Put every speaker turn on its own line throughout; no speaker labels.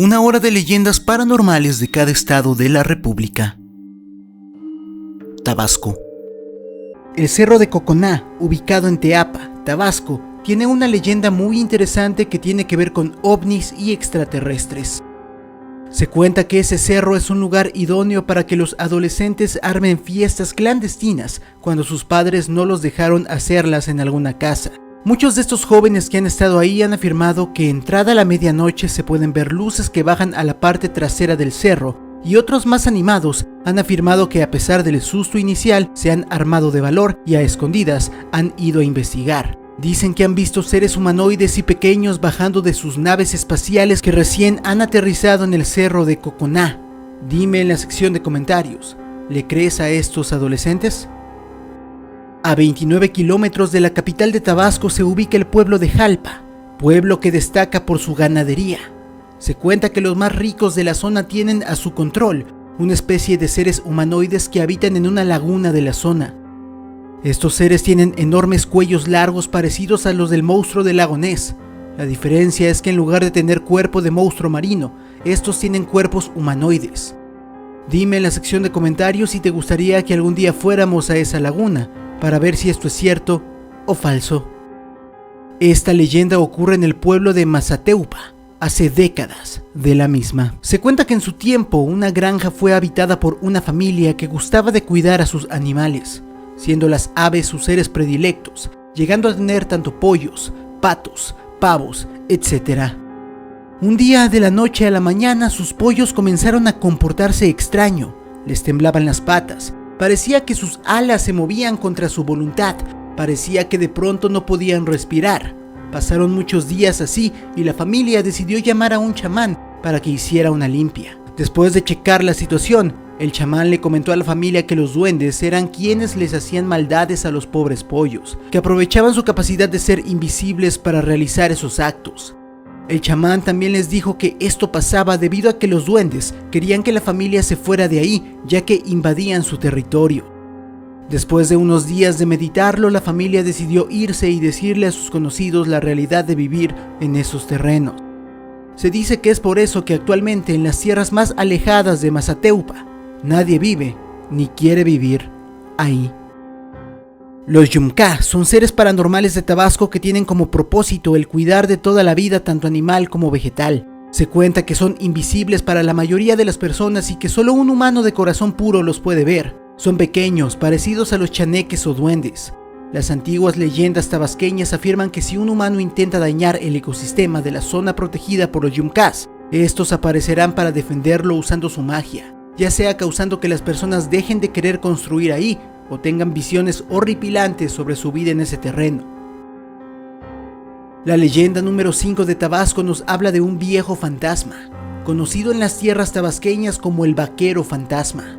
Una hora de leyendas paranormales de cada estado de la República. Tabasco. El Cerro de Coconá, ubicado en Teapa, Tabasco, tiene una leyenda muy interesante que tiene que ver con ovnis y extraterrestres. Se cuenta que ese cerro es un lugar idóneo para que los adolescentes armen fiestas clandestinas cuando sus padres no los dejaron hacerlas en alguna casa. Muchos de estos jóvenes que han estado ahí han afirmado que entrada la medianoche se pueden ver luces que bajan a la parte trasera del cerro, y otros más animados han afirmado que a pesar del susto inicial se han armado de valor y a escondidas han ido a investigar. Dicen que han visto seres humanoides y pequeños bajando de sus naves espaciales que recién han aterrizado en el Cerro de Coconá. Dime en la sección de comentarios, ¿le crees a estos adolescentes? A 29 kilómetros de la capital de Tabasco se ubica el pueblo de Jalpa, pueblo que destaca por su ganadería. Se cuenta que los más ricos de la zona tienen a su control una especie de seres humanoides que habitan en una laguna de la zona. Estos seres tienen enormes cuellos largos parecidos a los del monstruo del lago Ness. La diferencia es que en lugar de tener cuerpo de monstruo marino, estos tienen cuerpos humanoides. Dime en la sección de comentarios si te gustaría que algún día fuéramos a esa laguna para ver si esto es cierto o falso. Esta leyenda ocurre en el pueblo de Mazateupa, hace décadas de la misma. Se cuenta que en su tiempo una granja fue habitada por una familia que gustaba de cuidar a sus animales, siendo las aves sus seres predilectos, llegando a tener tanto pollos, patos, pavos, etc. Un día de la noche a la mañana sus pollos comenzaron a comportarse extraño, les temblaban las patas, parecía que sus alas se movían contra su voluntad, parecía que de pronto no podían respirar. Pasaron muchos días así y la familia decidió llamar a un chamán para que hiciera una limpia. Después de checar la situación, el chamán le comentó a la familia que los duendes eran quienes les hacían maldades a los pobres pollos, que aprovechaban su capacidad de ser invisibles para realizar esos actos. El chamán también les dijo que esto pasaba debido a que los duendes querían que la familia se fuera de ahí, ya que invadían su territorio. Después de unos días de meditarlo, la familia decidió irse y decirle a sus conocidos la realidad de vivir en esos terrenos. Se dice que es por eso que actualmente en las tierras más alejadas de Mazateupa, nadie vive ni quiere vivir ahí. Los Yumka son seres paranormales de Tabasco que tienen como propósito el cuidar de toda la vida, tanto animal como vegetal. Se cuenta que son invisibles para la mayoría de las personas y que solo un humano de corazón puro los puede ver. Son pequeños, parecidos a los chaneques o duendes. Las antiguas leyendas tabasqueñas afirman que si un humano intenta dañar el ecosistema de la zona protegida por los Yumkas, estos aparecerán para defenderlo usando su magia, ya sea causando que las personas dejen de querer construir ahí o tengan visiones horripilantes sobre su vida en ese terreno. La leyenda número 5 de Tabasco nos habla de un viejo fantasma, conocido en las tierras tabasqueñas como el vaquero fantasma.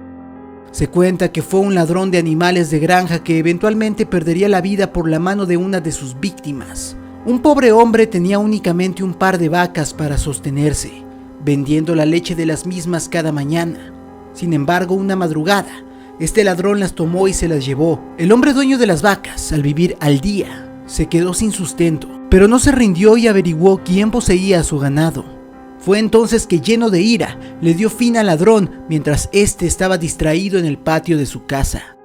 Se cuenta que fue un ladrón de animales de granja que eventualmente perdería la vida por la mano de una de sus víctimas. Un pobre hombre tenía únicamente un par de vacas para sostenerse, vendiendo la leche de las mismas cada mañana. Sin embargo, una madrugada, este ladrón las tomó y se las llevó. El hombre dueño de las vacas, al vivir al día, se quedó sin sustento, pero no se rindió y averiguó quién poseía su ganado. Fue entonces que, lleno de ira, le dio fin al ladrón mientras éste estaba distraído en el patio de su casa.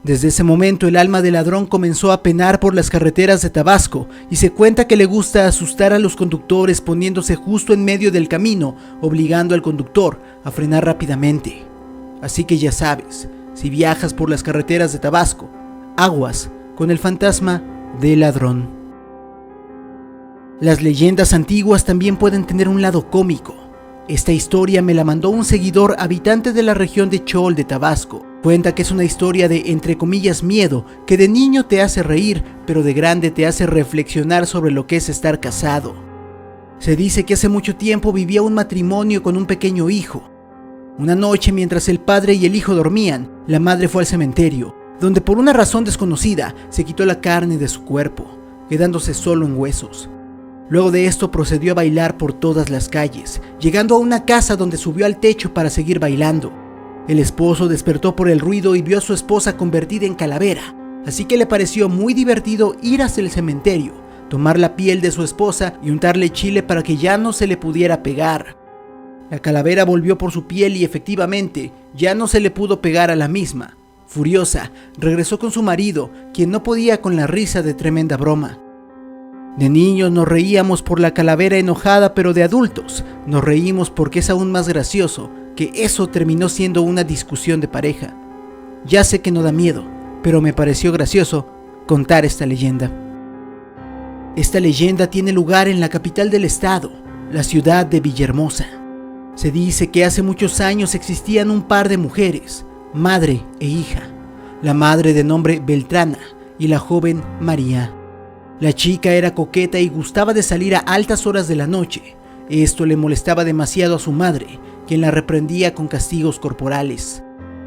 Desde ese momento el alma del ladrón comenzó a penar por las carreteras de Tabasco y se cuenta que le gusta asustar a los conductores poniéndose justo en medio del camino, obligando al conductor a frenar rápidamente. Así que ya sabes, si viajas por las carreteras de Tabasco, aguas con el fantasma del ladrón. Las leyendas antiguas también pueden tener un lado cómico. Esta historia me la mandó un seguidor habitante de la región de Chol de Tabasco. Cuenta que es una historia de, entre comillas, miedo, que de niño te hace reír, pero de grande te hace reflexionar sobre lo que es estar casado. Se dice que hace mucho tiempo vivía un matrimonio con un pequeño hijo. Una noche, mientras el padre y el hijo dormían, la madre fue al cementerio, donde por una razón desconocida se quitó la carne de su cuerpo, quedándose solo en huesos. Luego de esto procedió a bailar por todas las calles, llegando a una casa donde subió al techo para seguir bailando. El esposo despertó por el ruido y vio a su esposa convertida en calavera, así que le pareció muy divertido ir hacia el cementerio tomar la piel de su esposa y untarle chile para que ya no se le pudiera pegar. La calavera volvió por su piel y efectivamente ya no se le pudo pegar a la misma. Furiosa, regresó con su marido, quien no podía con la risa de tremenda broma. De niños nos reíamos por la calavera enojada, pero de adultos nos reímos porque es aún más gracioso que eso terminó siendo una discusión de pareja. Ya sé que no da miedo, pero me pareció gracioso contar esta leyenda. Esta leyenda tiene lugar en la capital del estado, la ciudad de Villahermosa. Se dice que hace muchos años existían un par de mujeres, madre e hija. La madre de nombre Beltrana y la joven María. La chica era coqueta y gustaba de salir a altas horas de la noche. Esto le molestaba demasiado a su madre, quien la reprendía con castigos corporales.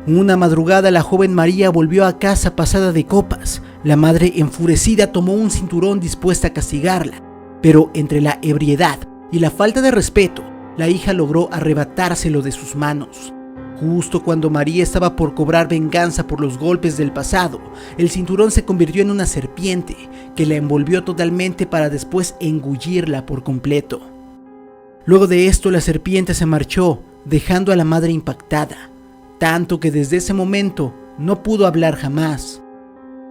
Una madrugada la joven María volvió a casa pasada de copas. La madre enfurecida tomó un cinturón dispuesta a castigarla, pero entre la ebriedad y la falta de respeto, la hija logró arrebatárselo de sus manos. Justo cuando María estaba por cobrar venganza por los golpes del pasado, el cinturón se convirtió en una serpiente que la envolvió totalmente para después engullirla por completo. Luego de esto la serpiente se marchó, dejando a la madre impactada, tanto que desde ese momento no pudo hablar jamás.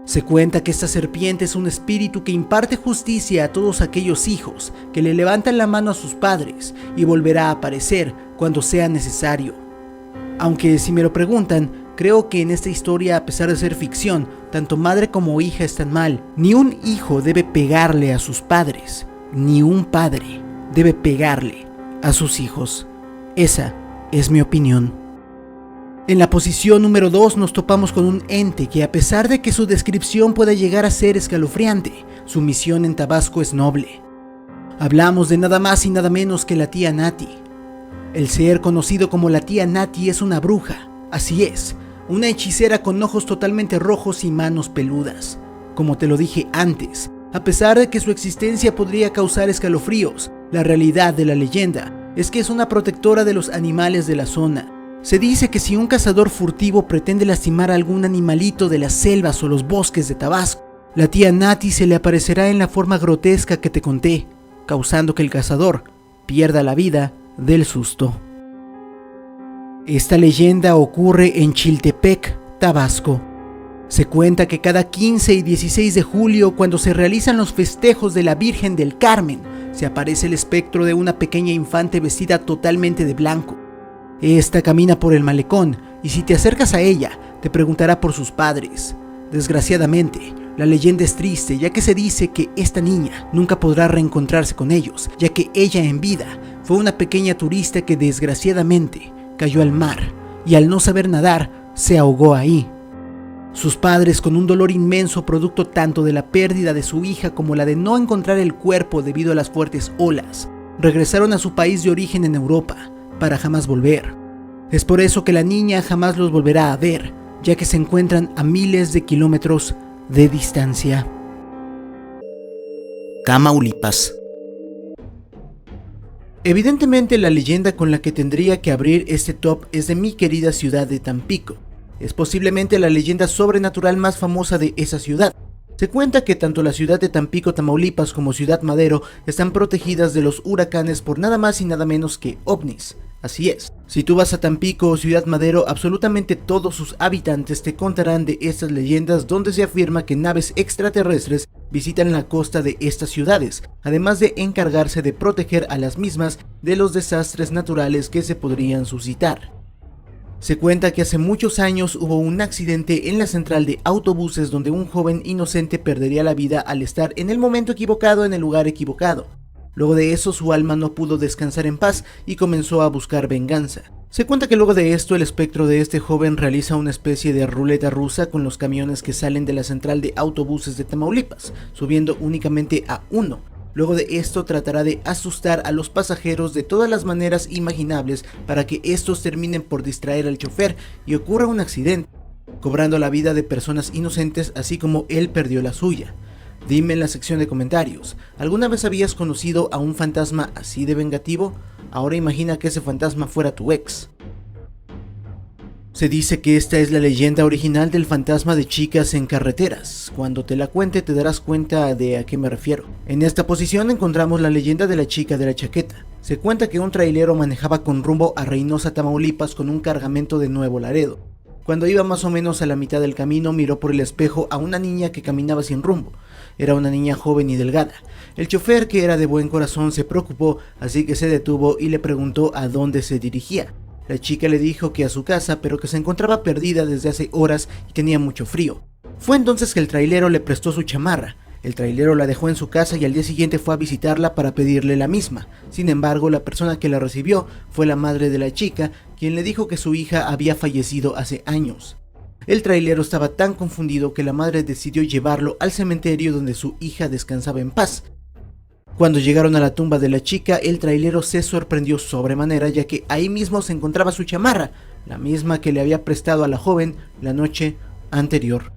Se cuenta que esta serpiente es un espíritu que imparte justicia a todos aquellos hijos que le levantan la mano a sus padres y volverá a aparecer cuando sea necesario. Aunque si me lo preguntan, creo que en esta historia, a pesar de ser ficción, tanto madre como hija están mal. Ni un hijo debe pegarle a sus padres, ni un padre debe pegarle a sus hijos. Esa es mi opinión. En la posición número 2 nos topamos con un ente que, a pesar de que su descripción pueda llegar a ser escalofriante, su misión en Tabasco es noble. Hablamos de nada más y nada menos que la tía Nati. El ser conocido como la tía Nati es una bruja, así es, una hechicera con ojos totalmente rojos y manos peludas. Como te lo dije antes, a pesar de que su existencia podría causar escalofríos, la realidad de la leyenda es que es una protectora de los animales de la zona. Se dice que si un cazador furtivo pretende lastimar a algún animalito de las selvas o los bosques de Tabasco, la tía Nati se le aparecerá en la forma grotesca que te conté, causando que el cazador pierda la vida del susto. Esta leyenda ocurre en Chiltepec, Tabasco. Se cuenta que cada 15 y 16 de julio, cuando se realizan los festejos de la Virgen del Carmen, se aparece el espectro de una pequeña infante vestida totalmente de blanco. Esta camina por el malecón y si te acercas a ella, te preguntará por sus padres. Desgraciadamente, la leyenda es triste, ya que se dice que esta niña nunca podrá reencontrarse con ellos, ya que ella en vida fue una pequeña turista que desgraciadamente cayó al mar y al no saber nadar, se ahogó ahí. Sus padres, con un dolor inmenso producto tanto de la pérdida de su hija como la de no encontrar el cuerpo debido a las fuertes olas, regresaron a su país de origen en Europa, para jamás volver. Es por eso que la niña jamás los volverá a ver, ya que se encuentran a miles de kilómetros de distancia. Tamaulipas. Evidentemente la leyenda con la que tendría que abrir este top es de mi querida ciudad de Tampico. Es posiblemente la leyenda sobrenatural más famosa de esa ciudad. Se cuenta que tanto la ciudad de Tampico, Tamaulipas como Ciudad Madero están protegidas de los huracanes por nada más y nada menos que ovnis. Así es, si tú vas a Tampico o Ciudad Madero, absolutamente todos sus habitantes te contarán de estas leyendas donde se afirma que naves extraterrestres visitan la costa de estas ciudades, además de encargarse de proteger a las mismas de los desastres naturales que se podrían suscitar. Se cuenta que hace muchos años hubo un accidente en la central de autobuses donde un joven inocente perdería la vida al estar en el momento equivocado en el lugar equivocado. Luego de eso su alma no pudo descansar en paz y comenzó a buscar venganza. Se cuenta que luego de esto el espectro de este joven realiza una especie de ruleta rusa con los camiones que salen de la central de autobuses de Tamaulipas, subiendo únicamente a uno. Luego de esto tratará de asustar a los pasajeros de todas las maneras imaginables para que estos terminen por distraer al chofer y ocurra un accidente, cobrando la vida de personas inocentes así como él perdió la suya. Dime en la sección de comentarios, ¿alguna vez habías conocido a un fantasma así de vengativo? Ahora imagina que ese fantasma fuera tu ex. Se dice que esta es la leyenda original del fantasma de chicas en carreteras. Cuando te la cuente te darás cuenta de a qué me refiero. En esta posición encontramos la leyenda de la chica de la chaqueta. Se cuenta que un trailero manejaba con rumbo a Reynosa, Tamaulipas con un cargamento de Nuevo Laredo. Cuando iba más o menos a la mitad del camino miró por el espejo a una niña que caminaba sin rumbo. Era una niña joven y delgada. El chofer, que era de buen corazón, se preocupó, así que se detuvo y le preguntó a dónde se dirigía. La chica le dijo que a su casa, pero que se encontraba perdida desde hace horas y tenía mucho frío. Fue entonces que el trailero le prestó su chamarra. El trailero la dejó en su casa y al día siguiente fue a visitarla para pedirle la misma. Sin embargo, la persona que la recibió fue la madre de la chica, quien le dijo que su hija había fallecido hace años. El trailero estaba tan confundido que la madre decidió llevarlo al cementerio donde su hija descansaba en paz. Cuando llegaron a la tumba de la chica, el trailero se sorprendió sobremanera, ya que ahí mismo se encontraba su chamarra, la misma que le había prestado a la joven la noche anterior.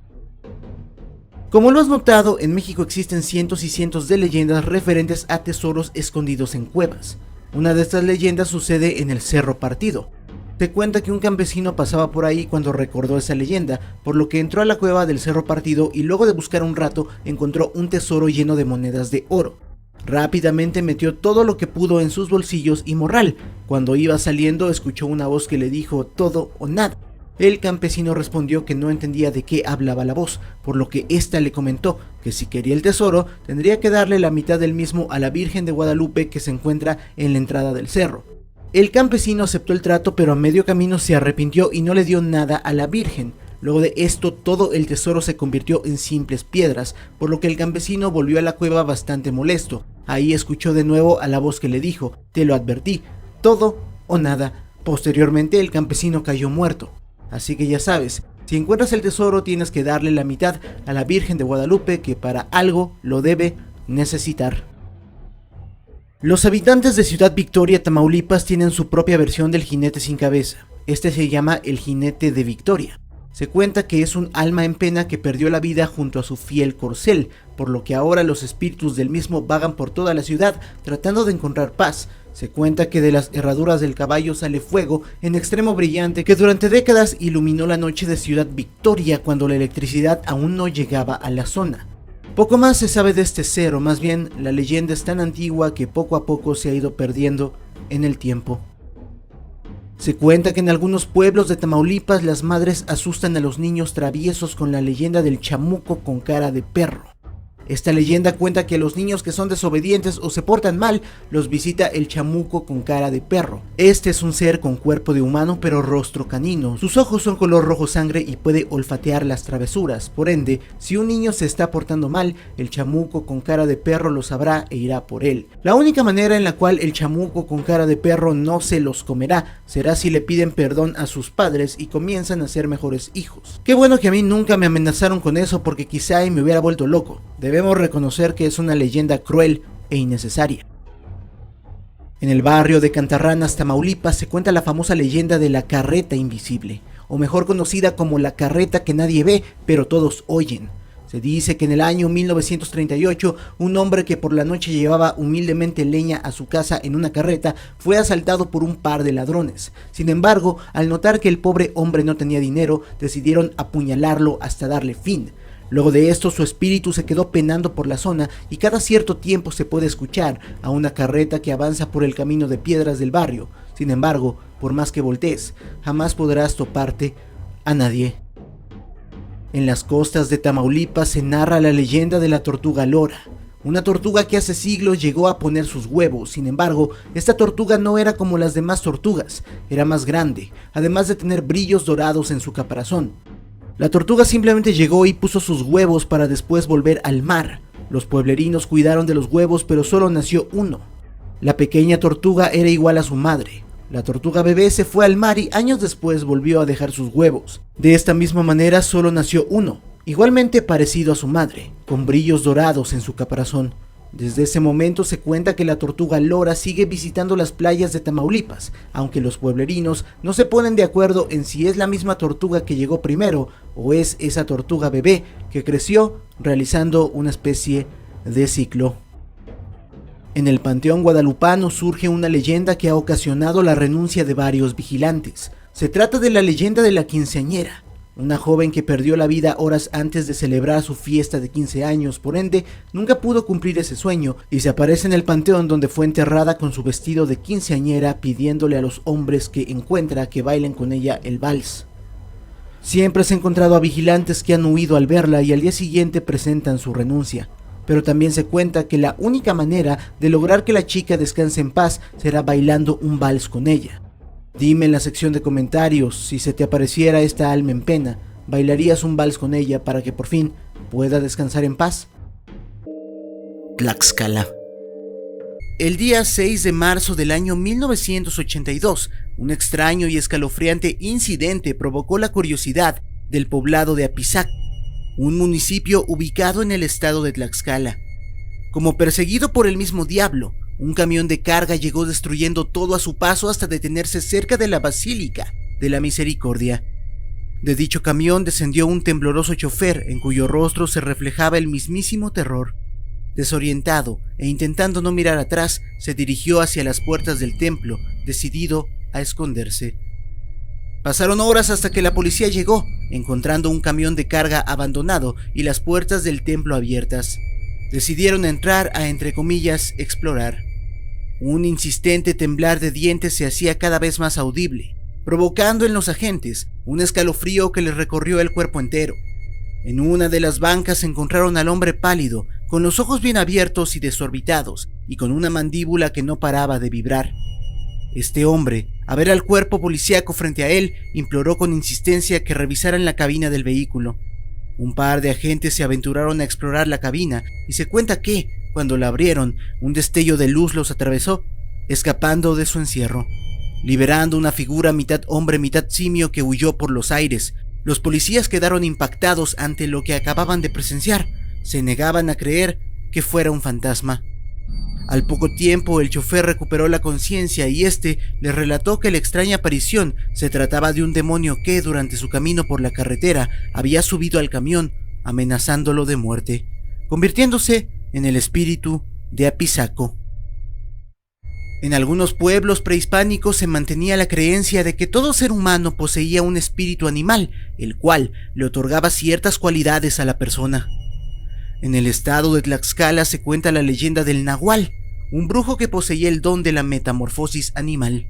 Como lo has notado, en México existen cientos y cientos de leyendas referentes a tesoros escondidos en cuevas. Una de estas leyendas sucede en el Cerro Partido. Se cuenta que un campesino pasaba por ahí cuando recordó esa leyenda, por lo que entró a la cueva del Cerro Partido y luego de buscar un rato encontró un tesoro lleno de monedas de oro. Rápidamente metió todo lo que pudo en sus bolsillos y morral. Cuando iba saliendo escuchó una voz que le dijo todo o nada. El campesino respondió que no entendía de qué hablaba la voz, por lo que ésta le comentó que si quería el tesoro tendría que darle la mitad del mismo a la Virgen de Guadalupe que se encuentra en la entrada del cerro. El campesino aceptó el trato, pero a medio camino se arrepintió y no le dio nada a la Virgen. Luego de esto, todo el tesoro se convirtió en simples piedras, por lo que el campesino volvió a la cueva bastante molesto. Ahí escuchó de nuevo a la voz que le dijo: te lo advertí, todo o nada. Posteriormente el campesino cayó muerto. Así que ya sabes, si encuentras el tesoro tienes que darle la mitad a la Virgen de Guadalupe, que para algo lo debe necesitar. Los habitantes de Ciudad Victoria, Tamaulipas, tienen su propia versión del jinete sin cabeza. Este se llama el jinete de Victoria. Se cuenta que es un alma en pena que perdió la vida junto a su fiel corcel, por lo que ahora los espíritus del mismo vagan por toda la ciudad tratando de encontrar paz. Se cuenta que de las herraduras del caballo sale fuego en extremo brillante que durante décadas iluminó la noche de Ciudad Victoria cuando la electricidad aún no llegaba a la zona. Poco más se sabe de este ser, o más bien la leyenda es tan antigua que poco a poco se ha ido perdiendo en el tiempo. Se cuenta que en algunos pueblos de Tamaulipas las madres asustan a los niños traviesos con la leyenda del chamuco con cara de perro. Esta leyenda cuenta que a los niños que son desobedientes o se portan mal los visita el chamuco con cara de perro. Este es un ser con cuerpo de humano pero rostro canino. Sus ojos son color rojo sangre y puede olfatear las travesuras. Por ende, si un niño se está portando mal, el chamuco con cara de perro lo sabrá e irá por él. La única manera en la cual el chamuco con cara de perro no se los comerá será si le piden perdón a sus padres y comienzan a ser mejores hijos. Qué bueno que a mí nunca me amenazaron con eso, porque quizá me hubiera vuelto loco. Debemos reconocer que es una leyenda cruel e innecesaria. En el barrio de Cantarranas, Tamaulipas, se cuenta la famosa leyenda de la carreta invisible, o mejor conocida como la carreta que nadie ve, pero todos oyen. Se dice que en el año 1938, un hombre que por la noche llevaba humildemente leña a su casa en una carreta fue asaltado por un par de ladrones. Sin embargo, al notar que el pobre hombre no tenía dinero, decidieron apuñalarlo hasta darle fin. Luego de esto, su espíritu se quedó penando por la zona y cada cierto tiempo se puede escuchar a una carreta que avanza por el camino de piedras del barrio. Sin embargo, por más que voltees, jamás podrás toparte a nadie. En las costas de Tamaulipas se narra la leyenda de la tortuga lora, una tortuga que hace siglos llegó a poner sus huevos. Sin embargo, esta tortuga no era como las demás tortugas, era más grande, además de tener brillos dorados en su caparazón. La tortuga simplemente llegó y puso sus huevos para después volver al mar. Los pueblerinos cuidaron de los huevos, pero solo nació uno. La pequeña tortuga era igual a su madre. La tortuga bebé se fue al mar y años después volvió a dejar sus huevos. De esta misma manera solo nació uno, igualmente parecido a su madre, con brillos dorados en su caparazón. Desde ese momento se cuenta que la tortuga lora sigue visitando las playas de Tamaulipas, aunque los pueblerinos no se ponen de acuerdo en si es la misma tortuga que llegó primero o es esa tortuga bebé que creció realizando una especie de ciclo. En el panteón guadalupano surge una leyenda que ha ocasionado la renuncia de varios vigilantes. Se trata de la leyenda de la quinceañera, una joven que perdió la vida horas antes de celebrar su fiesta de 15 años, por ende, nunca pudo cumplir ese sueño y se aparece en el panteón donde fue enterrada con su vestido de quinceañera, pidiéndole a los hombres que encuentra que bailen con ella el vals. Siempre se ha encontrado a vigilantes que han huido al verla y al día siguiente presentan su renuncia, pero también se cuenta que la única manera de lograr que la chica descanse en paz será bailando un vals con ella. Dime en la sección de comentarios, si se te apareciera esta alma en pena, ¿bailarías un vals con ella para que por fin pueda descansar en paz? Tlaxcala. El día 6 de marzo del año 1982, un extraño y escalofriante incidente provocó la curiosidad del poblado de Apizaco, un municipio ubicado en el estado de Tlaxcala. Como perseguido por el mismo diablo, un camión de carga llegó destruyendo todo a su paso hasta detenerse cerca de la Basílica de la Misericordia. De dicho camión descendió un tembloroso chofer en cuyo rostro se reflejaba el mismísimo terror. Desorientado e intentando no mirar atrás, se dirigió hacia las puertas del templo, decidido a esconderse. Pasaron horas hasta que la policía llegó, encontrando un camión de carga abandonado y las puertas del templo abiertas. Decidieron entrar a, entre comillas, explorar. Un insistente temblar de dientes se hacía cada vez más audible, provocando en los agentes un escalofrío que les recorrió el cuerpo entero. En una de las bancas encontraron al hombre pálido, con los ojos bien abiertos y desorbitados, y con una mandíbula que no paraba de vibrar. Este hombre, al ver al cuerpo policíaco frente a él, imploró con insistencia que revisaran la cabina del vehículo. Un par de agentes se aventuraron a explorar la cabina y se cuenta que, cuando la abrieron, un destello de luz los atravesó, escapando de su encierro, liberando una figura mitad hombre mitad simio que huyó por los aires. Los policías quedaron impactados ante lo que acababan de presenciar. Se negaban a creer que fuera un fantasma. Al poco tiempo, el chofer recuperó la conciencia y este le relató que la extraña aparición se trataba de un demonio que, durante su camino por la carretera, había subido al camión, amenazándolo de muerte, convirtiéndose en el espíritu de Apizaco. En algunos pueblos prehispánicos se mantenía la creencia de que todo ser humano poseía un espíritu animal, el cual le otorgaba ciertas cualidades a la persona. En el estado de Tlaxcala se cuenta la leyenda del Nahual, un brujo que poseía el don de la metamorfosis animal.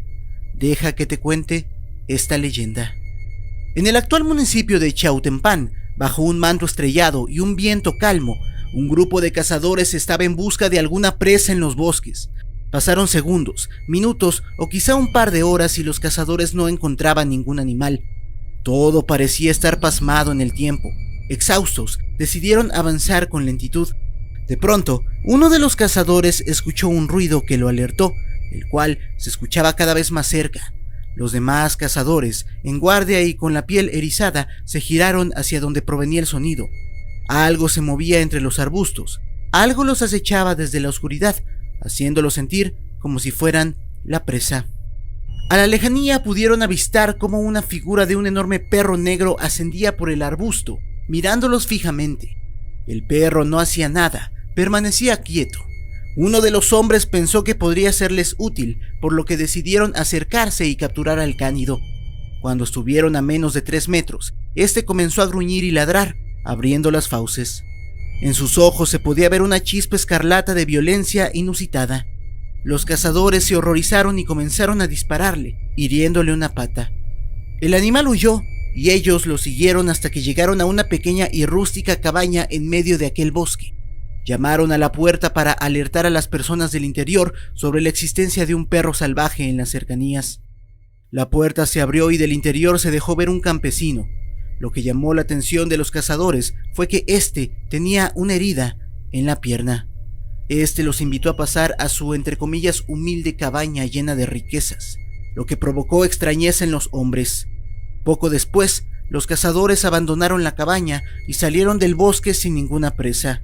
Deja que te cuente esta leyenda. En el actual municipio de Chautempán, bajo un manto estrellado y un viento calmo, un grupo de cazadores estaba en busca de alguna presa en los bosques. Pasaron segundos, minutos o quizá un par de horas y los cazadores no encontraban ningún animal. Todo parecía estar pasmado en el tiempo. Exhaustos, decidieron avanzar con lentitud. De pronto, uno de los cazadores escuchó un ruido que lo alertó, el cual se escuchaba cada vez más cerca. Los demás cazadores, en guardia y con la piel erizada, se giraron hacia donde provenía el sonido. Algo se movía entre los arbustos, algo los acechaba desde la oscuridad, haciéndolos sentir como si fueran la presa. A la lejanía pudieron avistar cómo una figura de un enorme perro negro ascendía por el arbusto, mirándolos fijamente. El perro no hacía nada, permanecía quieto. Uno de los hombres pensó que podría serles útil, por lo que decidieron acercarse y capturar al cánido. Cuando estuvieron a menos de 3 metros, este comenzó a gruñir y ladrar, abriendo las fauces. En sus ojos se podía ver una chispa escarlata de violencia inusitada. Los cazadores se horrorizaron y comenzaron a dispararle, hiriéndole una pata. El animal huyó y ellos lo siguieron hasta que llegaron a una pequeña y rústica cabaña en medio de aquel bosque. Llamaron a la puerta para alertar a las personas del interior sobre la existencia de un perro salvaje en las cercanías. La puerta se abrió y del interior se dejó ver un campesino. Lo que llamó la atención de los cazadores fue que éste tenía una herida en la pierna. Este los invitó a pasar a su, entre comillas, humilde cabaña llena de riquezas, lo que provocó extrañeza en los hombres. Poco después, los cazadores abandonaron la cabaña y salieron del bosque sin ninguna presa.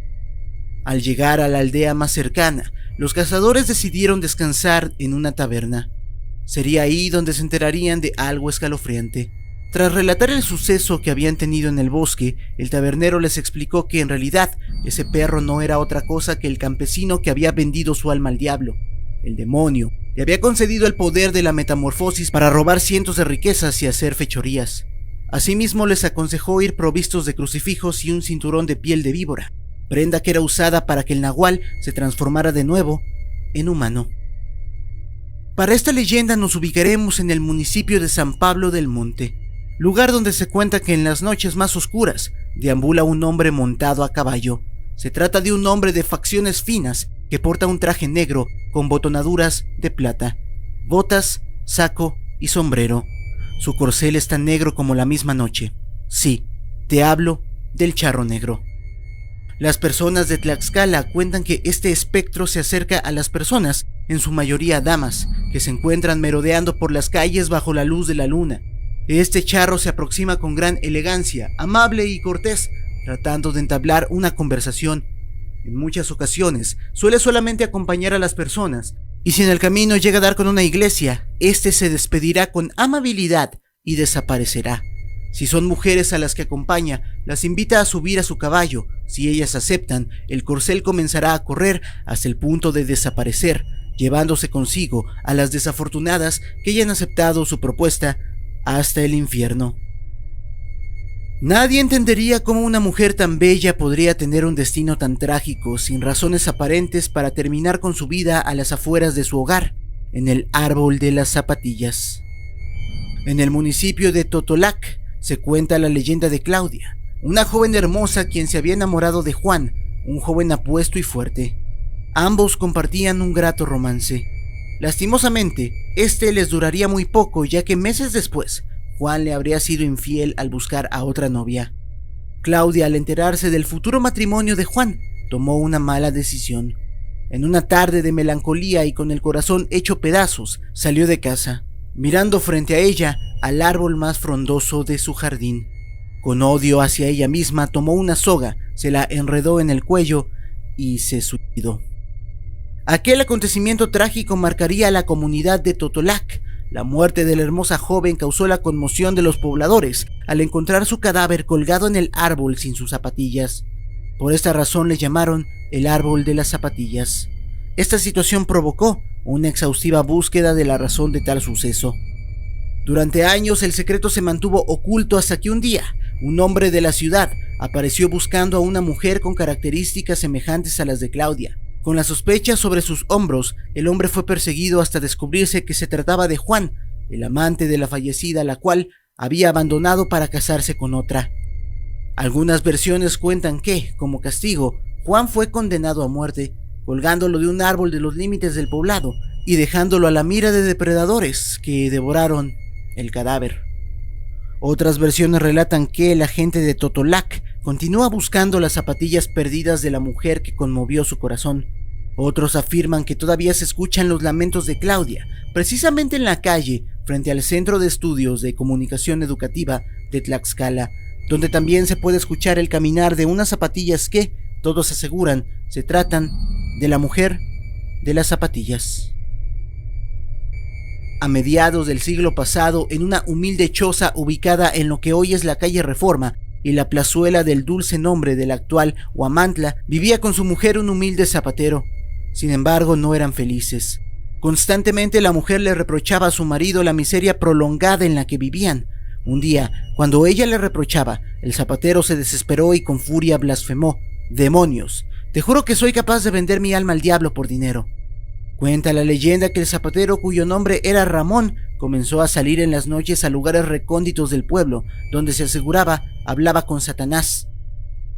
Al llegar a la aldea más cercana, los cazadores decidieron descansar en una taberna. Sería ahí donde se enterarían de algo escalofriante. Tras relatar el suceso que habían tenido en el bosque, el tabernero les explicó que en realidad ese perro no era otra cosa que el campesino que había vendido su alma al diablo. El demonio, Le había concedido el poder de la metamorfosis para robar cientos de riquezas y hacer fechorías. Asimismo, les aconsejó ir provistos de crucifijos y un cinturón de piel de víbora, prenda que era usada para que el nahual se transformara de nuevo en humano. Para esta leyenda nos ubicaremos en el municipio de San Pablo del Monte, lugar donde se cuenta que en las noches más oscuras deambula un hombre montado a caballo. Se trata de un hombre de facciones finas que porta un traje negro con botonaduras de plata, botas, saco y sombrero. Su corcel es tan negro como la misma noche. Sí, te hablo del charro negro. Las personas de Tlaxcala cuentan que este espectro se acerca a las personas, en su mayoría damas, que se encuentran merodeando por las calles bajo la luz de la luna. Este charro se aproxima con gran elegancia, amable y cortés, tratando de entablar una conversación. En muchas ocasiones suele solamente acompañar a las personas, y si en el camino llega a dar con una iglesia, este se despedirá con amabilidad y desaparecerá. Si son mujeres a las que acompaña, las invita a subir a su caballo. Si ellas aceptan, el corcel comenzará a correr hasta el punto de desaparecer, llevándose consigo a las desafortunadas que hayan aceptado su propuesta hasta el infierno. Nadie entendería cómo una mujer tan bella podría tener un destino tan trágico sin razones aparentes para terminar con su vida a las afueras de su hogar, en el árbol de las zapatillas. En el municipio de Totolac se cuenta la leyenda de Claudia, una joven hermosa quien se había enamorado de Juan, un joven apuesto y fuerte. Ambos compartían un grato romance. Lastimosamente, este les duraría muy poco, ya que meses después, Juan le habría sido infiel al buscar a otra novia. Claudia, al enterarse del futuro matrimonio de Juan, tomó una mala decisión. En una tarde de melancolía y con el corazón hecho pedazos, salió de casa, mirando frente a ella al árbol más frondoso de su jardín. Con odio hacia ella misma, tomó una soga, se la enredó en el cuello y se suicidó. Aquel acontecimiento trágico marcaría a la comunidad de Totolac. La muerte de la hermosa joven causó la conmoción de los pobladores al encontrar su cadáver colgado en el árbol sin sus zapatillas. Por esta razón le llamaron el árbol de las zapatillas. Esta situación provocó una exhaustiva búsqueda de la razón de tal suceso. Durante años el secreto se mantuvo oculto hasta que un día un hombre de la ciudad apareció buscando a una mujer con características semejantes a las de Claudia. Con la sospecha sobre sus hombros, el hombre fue perseguido hasta descubrirse que se trataba de Juan, el amante de la fallecida, la cual había abandonado para casarse con otra. Algunas versiones cuentan que, como castigo, Juan fue condenado a muerte, colgándolo de un árbol de los límites del poblado y dejándolo a la mira de depredadores que devoraron el cadáver. Otras versiones relatan que la gente de Totolac continúa buscando las zapatillas perdidas de la mujer que conmovió su corazón. Otros afirman que todavía se escuchan los lamentos de Claudia, precisamente en la calle frente al Centro de Estudios de Comunicación Educativa de Tlaxcala, donde también se puede escuchar el caminar de unas zapatillas que, todos aseguran, se tratan de la mujer de las zapatillas. A mediados del siglo pasado, en una humilde choza ubicada en lo que hoy es la calle Reforma y la plazuela del dulce nombre del actual Huamantla, vivía con su mujer un humilde zapatero. Sin embargo, no eran felices. Constantemente la mujer le reprochaba a su marido la miseria prolongada en la que vivían. Un día, cuando ella le reprochaba, el zapatero se desesperó y con furia blasfemó: «¡Demonios! Te juro que soy capaz de vender mi alma al diablo por dinero». Cuenta la leyenda que el zapatero, cuyo nombre era Ramón, comenzó a salir en las noches a lugares recónditos del pueblo, donde se aseguraba hablaba con Satanás.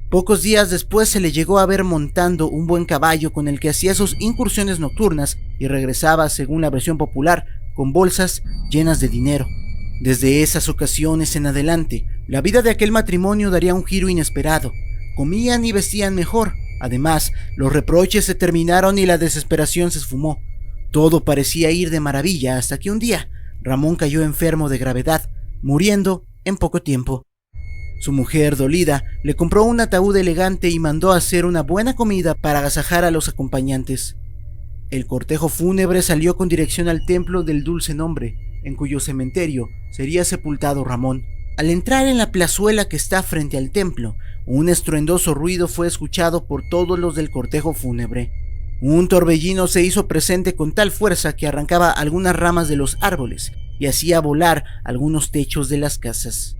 Pocos días después se le llegó a ver montando un buen caballo con el que hacía sus incursiones nocturnas y regresaba, según la versión popular, con bolsas llenas de dinero. Desde esas ocasiones en adelante, la vida de aquel matrimonio daría un giro inesperado. Comían y vestían mejor. Además, los reproches se terminaron y la desesperación se esfumó. Todo parecía ir de maravilla hasta que un día Ramón cayó enfermo de gravedad, muriendo en poco tiempo. Su mujer, dolida, le compró un ataúd elegante y mandó a hacer una buena comida para agasajar a los acompañantes. El cortejo fúnebre salió con dirección al templo del Dulce Nombre, en cuyo cementerio sería sepultado Ramón. Al entrar en la plazuela que está frente al templo, un estruendoso ruido fue escuchado por todos los del cortejo fúnebre. Un torbellino se hizo presente con tal fuerza que arrancaba algunas ramas de los árboles y hacía volar algunos techos de las casas.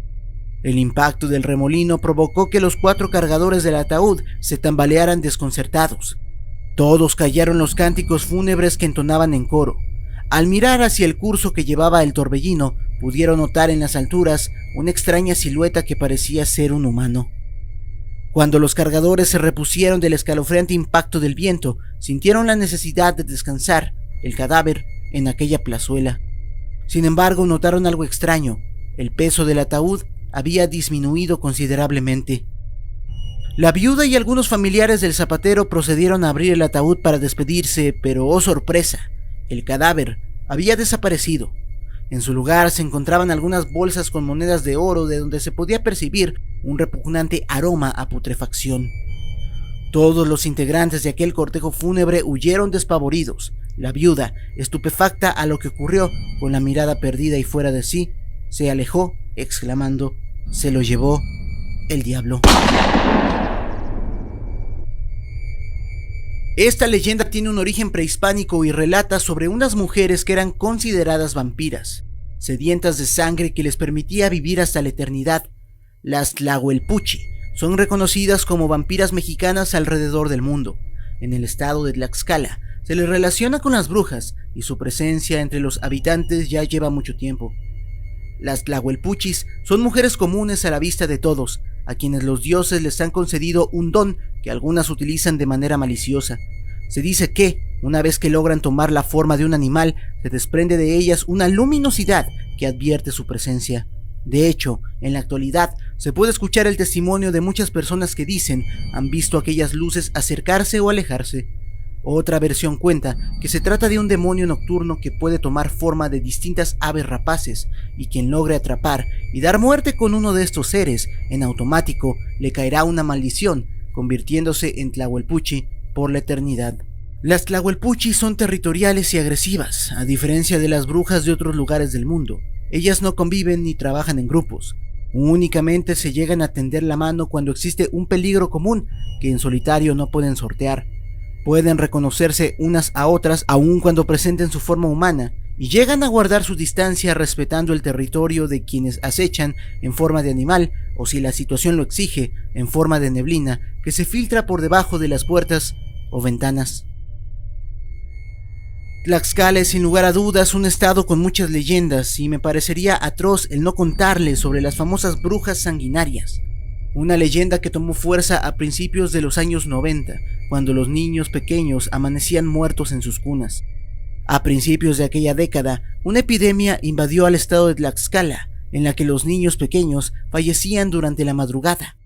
El impacto del remolino provocó que los 4 cargadores del ataúd se tambalearan desconcertados. Todos callaron los cánticos fúnebres que entonaban en coro. Al mirar hacia el curso que llevaba el torbellino, pudieron notar en las alturas una extraña silueta que parecía ser un humano. Cuando los cargadores se repusieron del escalofriante impacto del viento, sintieron la necesidad de descansar el cadáver en aquella plazuela. Sin embargo, notaron algo extraño. El peso del ataúd había disminuido considerablemente. La viuda y algunos familiares del zapatero procedieron a abrir el ataúd para despedirse, pero ¡oh sorpresa! El cadáver había desaparecido. En su lugar se encontraban algunas bolsas con monedas de oro de donde se podía percibir un repugnante aroma a putrefacción. Todos los integrantes de aquel cortejo fúnebre huyeron despavoridos. La viuda, estupefacta a lo que ocurrió, con la mirada perdida y fuera de sí, se alejó, exclamando: «Se lo llevó el diablo». Esta leyenda tiene un origen prehispánico y relata sobre unas mujeres que eran consideradas vampiras, sedientas de sangre que les permitía vivir hasta la eternidad. Las Tlahuelpuchi son reconocidas como vampiras mexicanas alrededor del mundo. En el estado de Tlaxcala se les relaciona con las brujas y su presencia entre los habitantes ya lleva mucho tiempo. Las Tlahuelpuchis son mujeres comunes a la vista de todos, a quienes los dioses les han concedido un don que algunas utilizan de manera maliciosa. Se dice que, una vez que logran tomar la forma de un animal, se desprende de ellas una luminosidad que advierte su presencia. De hecho, en la actualidad se puede escuchar el testimonio de muchas personas que dicen han visto aquellas luces acercarse o alejarse. Otra versión cuenta que se trata de un demonio nocturno que puede tomar forma de distintas aves rapaces, y quien logre atrapar y dar muerte con uno de estos seres, en automático le caerá una maldición, convirtiéndose en Tlahuelpuchi por la eternidad. Las Tlahuelpuchi son territoriales y agresivas, a diferencia de las brujas de otros lugares del mundo. Ellas no conviven ni trabajan en grupos. Únicamente se llegan a tender la mano cuando existe un peligro común que en solitario no pueden sortear. Pueden reconocerse unas a otras aun cuando presenten su forma humana, y llegan a guardar su distancia respetando el territorio de quienes acechan en forma de animal, o si la situación lo exige, en forma de neblina que se filtra por debajo de las puertas o ventanas. Tlaxcala es sin lugar a dudas un estado con muchas leyendas, y me parecería atroz el no contarles sobre las famosas brujas sanguinarias. Una leyenda que tomó fuerza a principios de los años 90, cuando los niños pequeños amanecían muertos en sus cunas. A principios de aquella década, una epidemia invadió al estado de Tlaxcala, en la que los niños pequeños fallecían durante la madrugada.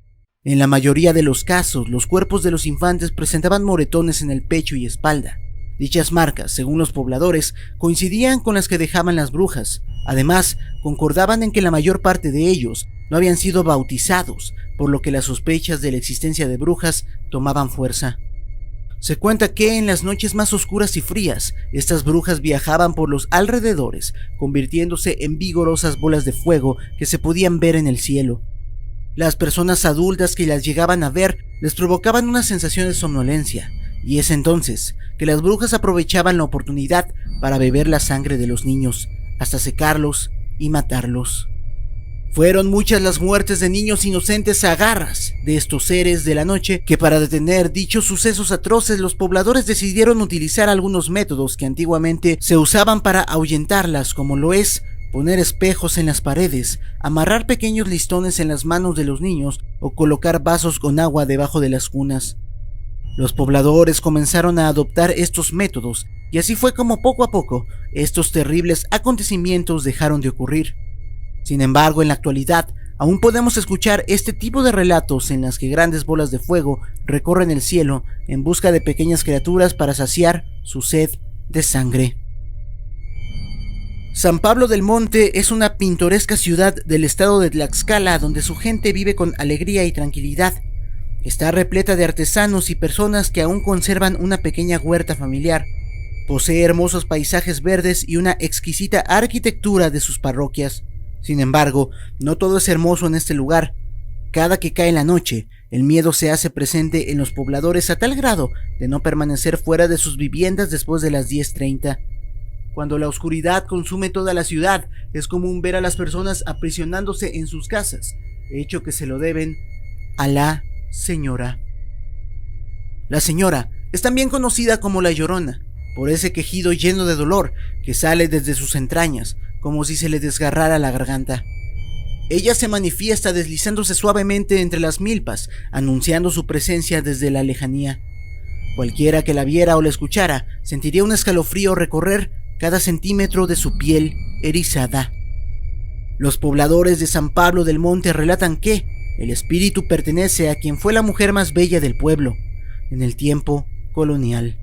En la mayoría de los casos, los cuerpos de los infantes presentaban moretones en el pecho y espalda. Dichas marcas, según los pobladores, coincidían con las que dejaban las brujas. Además, concordaban en que la mayor parte de ellos no habían sido bautizados, por lo que las sospechas de la existencia de brujas tomaban fuerza. Se cuenta que en las noches más oscuras y frías, estas brujas viajaban por los alrededores, convirtiéndose en vigorosas bolas de fuego que se podían ver en el cielo. Las personas adultas que las llegaban a ver les provocaban una sensación de somnolencia, y es entonces que las brujas aprovechaban la oportunidad para beber la sangre de los niños, hasta secarlos y matarlos. Fueron muchas las muertes de niños inocentes a garras de estos seres de la noche que, para detener dichos sucesos atroces, los pobladores decidieron utilizar algunos métodos que antiguamente se usaban para ahuyentarlas, como lo es poner espejos en las paredes, amarrar pequeños listones en las manos de los niños o colocar vasos con agua debajo de las cunas. Los pobladores comenzaron a adoptar estos métodos, y así fue como poco a poco estos terribles acontecimientos dejaron de ocurrir. Sin embargo, en la actualidad, aún podemos escuchar este tipo de relatos en las que grandes bolas de fuego recorren el cielo en busca de pequeñas criaturas para saciar su sed de sangre. San Pablo del Monte es una pintoresca ciudad del estado de Tlaxcala donde su gente vive con alegría y tranquilidad. Está repleta de artesanos y personas que aún conservan una pequeña huerta familiar. Posee hermosos paisajes verdes y una exquisita arquitectura de sus parroquias. Sin embargo, no todo es hermoso en este lugar. Cada que cae la noche, El miedo se hace presente en los pobladores a tal grado de no permanecer fuera de sus viviendas después de las 10:30. Cuando la oscuridad consume toda la ciudad, es común ver a las personas aprisionándose en sus casas, hecho que se lo deben a la señora. La señora es también conocida como la Llorona, por ese quejido lleno de dolor que sale desde sus entrañas, como si se le desgarrara la garganta. Ella se manifiesta deslizándose suavemente entre las milpas, anunciando su presencia desde la lejanía. Cualquiera que la viera o la escuchara sentiría un escalofrío recorrer cada centímetro de su piel erizada. Los pobladores de San Pablo del Monte relatan que el espíritu pertenece a quien fue la mujer más bella del pueblo en el tiempo colonial.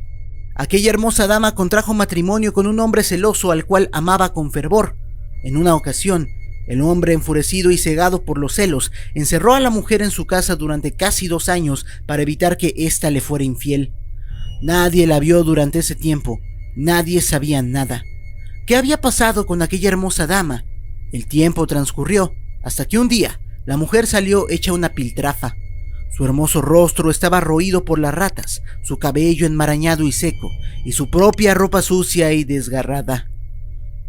Aquella hermosa dama contrajo matrimonio con un hombre celoso al cual amaba con fervor. En una ocasión, el hombre, enfurecido y cegado por los celos, encerró a la mujer en su casa durante casi 2 años para evitar que ésta le fuera infiel. Nadie la vio durante ese tiempo, nadie sabía nada. ¿Qué había pasado con aquella hermosa dama? El tiempo transcurrió hasta que un día la mujer salió hecha una piltrafa. Su hermoso rostro estaba roído por las ratas, su cabello enmarañado y seco, y su propia ropa sucia y desgarrada.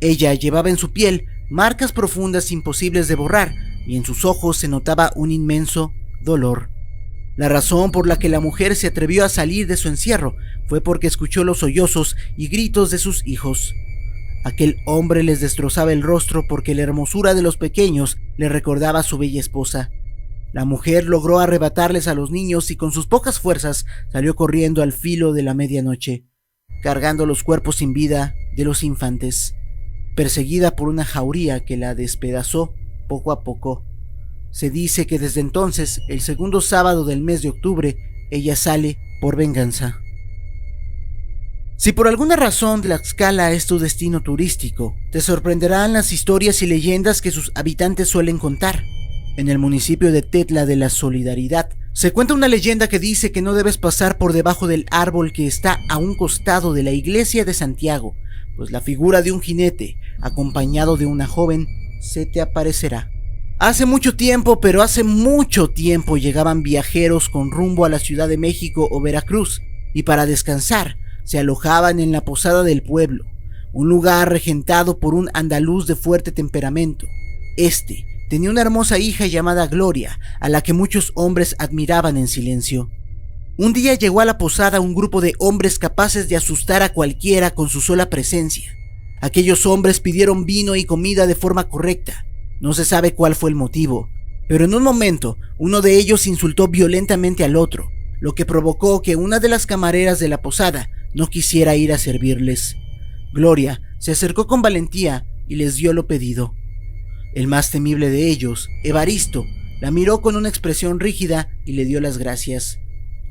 Ella llevaba en su piel marcas profundas imposibles de borrar, y en sus ojos se notaba un inmenso dolor. La razón por la que la mujer se atrevió a salir de su encierro fue porque escuchó los sollozos y gritos de sus hijos. Aquel hombre les destrozaba el rostro porque la hermosura de los pequeños le recordaba a su bella esposa. La mujer logró arrebatarles a los niños y con sus pocas fuerzas salió corriendo al filo de la medianoche, cargando los cuerpos sin vida de los infantes, perseguida por una jauría que la despedazó poco a poco. Se dice que desde entonces, el segundo sábado del mes de octubre, ella sale por venganza. Si por alguna razón Tlaxcala es tu destino turístico, te sorprenderán las historias y leyendas que sus habitantes suelen contar. En el municipio de Tetla de la Solidaridad, se cuenta una leyenda que dice que no debes pasar por debajo del árbol que está a un costado de la iglesia de Santiago, pues la figura de un jinete, acompañado de una joven, se te aparecerá. Hace mucho tiempo, pero hace mucho tiempo llegaban viajeros con rumbo a la Ciudad de México o Veracruz, y para descansar, se alojaban en la posada del pueblo, un lugar regentado por un andaluz de fuerte temperamento. Este tenía una hermosa hija llamada Gloria, a la que muchos hombres admiraban en silencio. Un día llegó a la posada un grupo de hombres capaces de asustar a cualquiera con su sola presencia. Aquellos hombres pidieron vino y comida de forma correcta. No se sabe cuál fue el motivo, pero en un momento uno de ellos insultó violentamente al otro, lo que provocó que una de las camareras de la posada no quisiera ir a servirles. Gloria se acercó con valentía y les dio lo pedido. El más temible de ellos, Evaristo, la miró con una expresión rígida y le dio las gracias.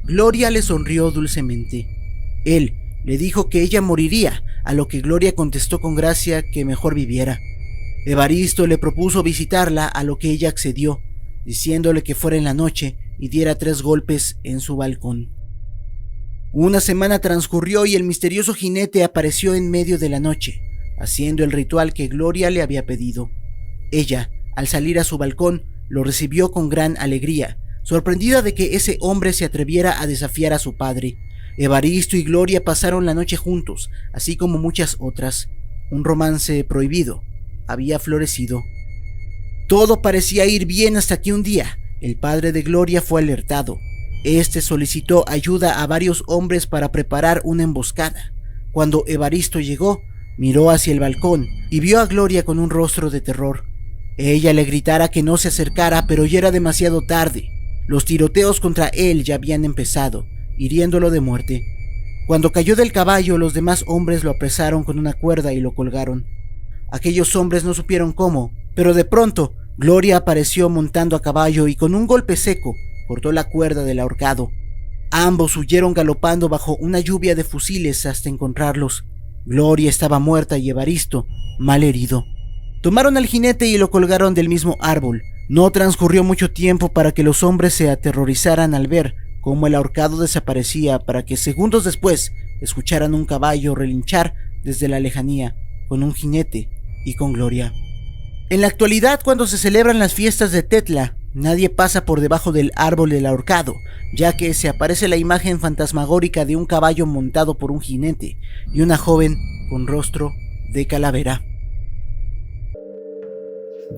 Gloria le sonrió dulcemente. Él le dijo que ella moriría, a lo que Gloria contestó con gracia que mejor viviera. Evaristo le propuso visitarla, a lo que ella accedió, diciéndole que fuera en la noche y diera 3 golpes en su balcón. Una semana transcurrió y el misterioso jinete apareció en medio de la noche, haciendo el ritual que Gloria le había pedido. Ella, al salir a su balcón, lo recibió con gran alegría, sorprendida de que ese hombre se atreviera a desafiar a su padre. Evaristo y Gloria pasaron la noche juntos, así como muchas otras. Un romance prohibido había florecido. Todo parecía ir bien hasta que un día, el padre de Gloria fue alertado. Este solicitó ayuda a varios hombres para preparar una emboscada. Cuando Evaristo llegó, miró hacia el balcón y vio a Gloria con un rostro de terror. Ella le gritara que no se acercara, pero ya era demasiado tarde. Los tiroteos contra él ya habían empezado, hiriéndolo de muerte. Cuando cayó del caballo, los demás hombres lo apresaron con una cuerda y lo colgaron. Aquellos hombres no supieron cómo, pero de pronto Gloria apareció montando a caballo y con un golpe seco cortó la cuerda del ahorcado. Ambos huyeron galopando bajo una lluvia de fusiles hasta encontrarlos. Gloria estaba muerta y Evaristo mal herido. Tomaron al jinete y lo colgaron del mismo árbol. No transcurrió mucho tiempo para que los hombres se aterrorizaran al ver cómo el ahorcado desaparecía, para que segundos después escucharan un caballo relinchar desde la lejanía, con un jinete y con Gloria. En la actualidad, cuando se celebran las fiestas de Tetla, Nadie pasa por debajo del árbol del ahorcado, ya que se aparece la imagen fantasmagórica de un caballo montado por un jinete y una joven con rostro de calavera.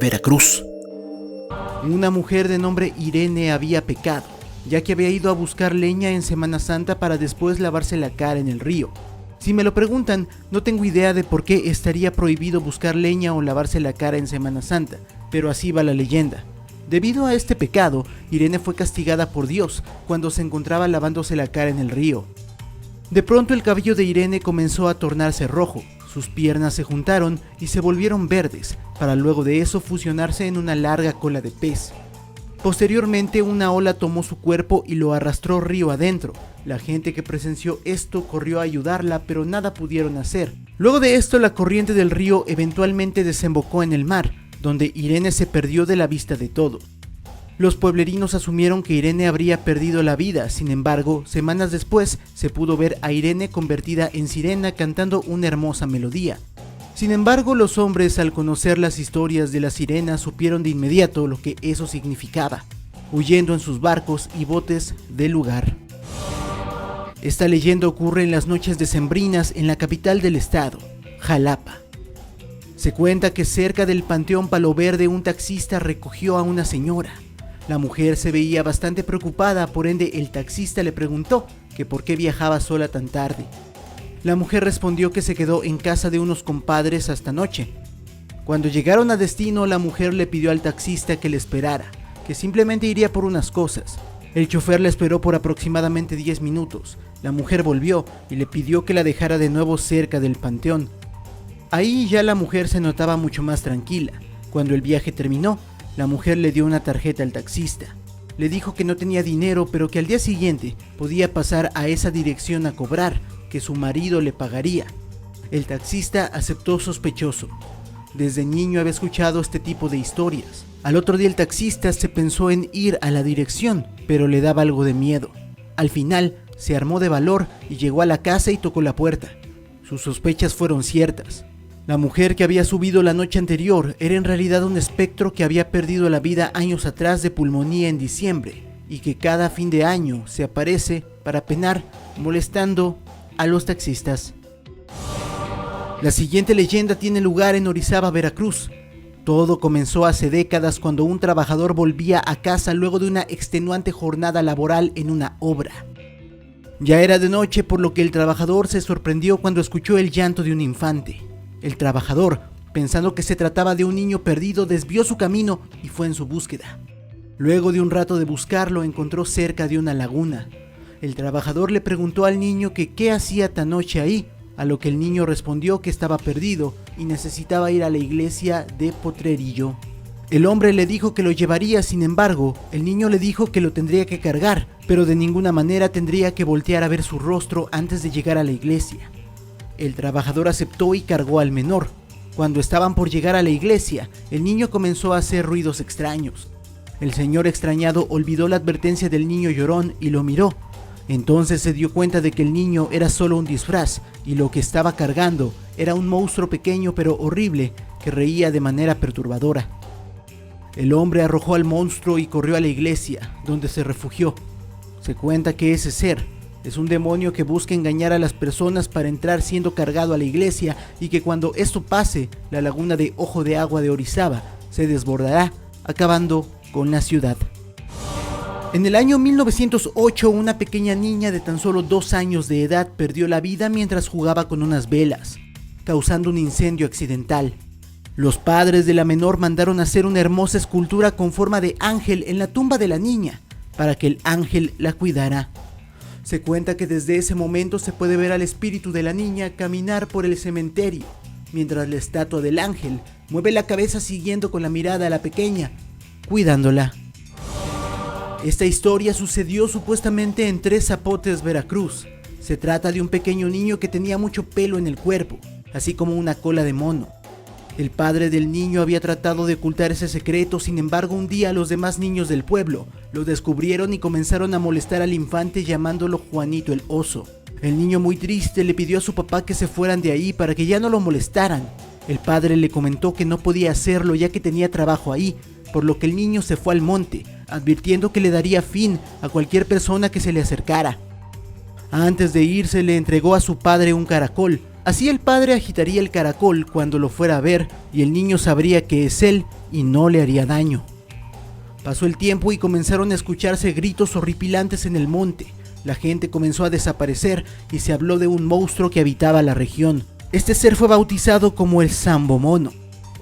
Veracruz. Una mujer de nombre Irene había pecado, ya que había ido a buscar leña en Semana Santa para después lavarse la cara en el río. Si me lo preguntan, no tengo idea de por qué estaría prohibido buscar leña o lavarse la cara en Semana Santa, pero así va la leyenda. Debido a este pecado, Irene fue castigada por Dios cuando se encontraba lavándose la cara en el río. De pronto el cabello de Irene comenzó a tornarse rojo, sus piernas se juntaron y se volvieron verdes, para luego de eso fusionarse en una larga cola de pez. Posteriormente una ola tomó su cuerpo y lo arrastró río adentro. La gente que presenció esto corrió a ayudarla, pero nada pudieron hacer. Luego de esto la corriente del río eventualmente desembocó en el mar, donde Irene se perdió de la vista de todos. Los pueblerinos asumieron que Irene habría perdido la vida, sin embargo, semanas después se pudo ver a Irene convertida en sirena cantando una hermosa melodía. Sin embargo, los hombres, al conocer las historias de las sirenas, supieron de inmediato lo que eso significaba, huyendo en sus barcos y botes del lugar. Esta leyenda ocurre en las noches decembrinas en la capital del estado, Jalapa. Se cuenta que cerca del Panteón Palo Verde un taxista recogió a una señora. La mujer se veía bastante preocupada, por ende el taxista le preguntó que por qué viajaba sola tan tarde. La mujer respondió que se quedó en casa de unos compadres hasta noche. Cuando llegaron a destino, la mujer le pidió al taxista que le esperara, que simplemente iría por unas cosas. El chofer la esperó por aproximadamente 10 minutos. La mujer volvió y le pidió que la dejara de nuevo cerca del panteón. Ahí ya la mujer se notaba mucho más tranquila. Cuando el viaje terminó, la mujer le dio una tarjeta al taxista. Le dijo que no tenía dinero, pero que al día siguiente podía pasar a esa dirección a cobrar, que su marido le pagaría. El taxista aceptó sospechoso. Desde niño había escuchado este tipo de historias. Al otro día el taxista se pensó en ir a la dirección, pero le daba algo de miedo. Al final se armó de valor y llegó a la casa y tocó la puerta. Sus sospechas fueron ciertas. La mujer que había subido la noche anterior era en realidad un espectro que había perdido la vida años atrás de pulmonía en diciembre y que cada fin de año se aparece para penar, molestando a los taxistas. La siguiente leyenda tiene lugar en Orizaba, Veracruz. Todo comenzó hace décadas cuando un trabajador volvía a casa luego de una extenuante jornada laboral en una obra. Ya era de noche, por lo que el trabajador se sorprendió cuando escuchó el llanto de un infante. El trabajador, pensando que se trataba de un niño perdido, desvió su camino y fue en su búsqueda. Luego de un rato de buscarlo, encontró cerca de una laguna. El trabajador le preguntó al niño que qué hacía tan noche ahí, a lo que el niño respondió que estaba perdido y necesitaba ir a la iglesia de Potrerillo. El hombre le dijo que lo llevaría, sin embargo, el niño le dijo que lo tendría que cargar, pero de ninguna manera tendría que voltear a ver su rostro antes de llegar a la iglesia. El trabajador aceptó y cargó al menor. Cuando estaban por llegar a la iglesia, el niño comenzó a hacer ruidos extraños. El señor extrañado olvidó la advertencia del niño llorón y lo miró. Entonces se dio cuenta de que el niño era solo un disfraz y lo que estaba cargando era un monstruo pequeño pero horrible que reía de manera perturbadora. El hombre arrojó al monstruo y corrió a la iglesia, donde se refugió. Se cuenta que ese ser es un demonio que busca engañar a las personas para entrar siendo cargado a la iglesia y que cuando esto pase, la laguna de Ojo de Agua de Orizaba se desbordará, acabando con la ciudad. En el año 1908, una pequeña niña de tan solo 2 años de edad perdió la vida mientras jugaba con unas velas, causando un incendio accidental. Los padres de la menor mandaron hacer una hermosa escultura con forma de ángel en la tumba de la niña, para que el ángel la cuidara. Se cuenta que desde ese momento se puede ver al espíritu de la niña caminar por el cementerio, mientras la estatua del ángel mueve la cabeza siguiendo con la mirada a la pequeña, cuidándola. Esta historia sucedió supuestamente en Tres Zapotes, Veracruz. Se trata de un pequeño niño que tenía mucho pelo en el cuerpo, así como una cola de mono. El padre del niño había tratado de ocultar ese secreto, sin embargo un día los demás niños del pueblo lo descubrieron y comenzaron a molestar al infante llamándolo Juanito el Oso. El niño, muy triste, le pidió a su papá que se fueran de ahí para que ya no lo molestaran. El padre le comentó que no podía hacerlo ya que tenía trabajo ahí, por lo que el niño se fue al monte, advirtiendo que le daría fin a cualquier persona que se le acercara. Antes de irse le entregó a su padre un caracol. Así el padre agitaría el caracol cuando lo fuera a ver y el niño sabría que es él y no le haría daño. Pasó el tiempo y comenzaron a escucharse gritos horripilantes en el monte. La gente comenzó a desaparecer y se habló de un monstruo que habitaba la región. Este ser fue bautizado como el Sambomono.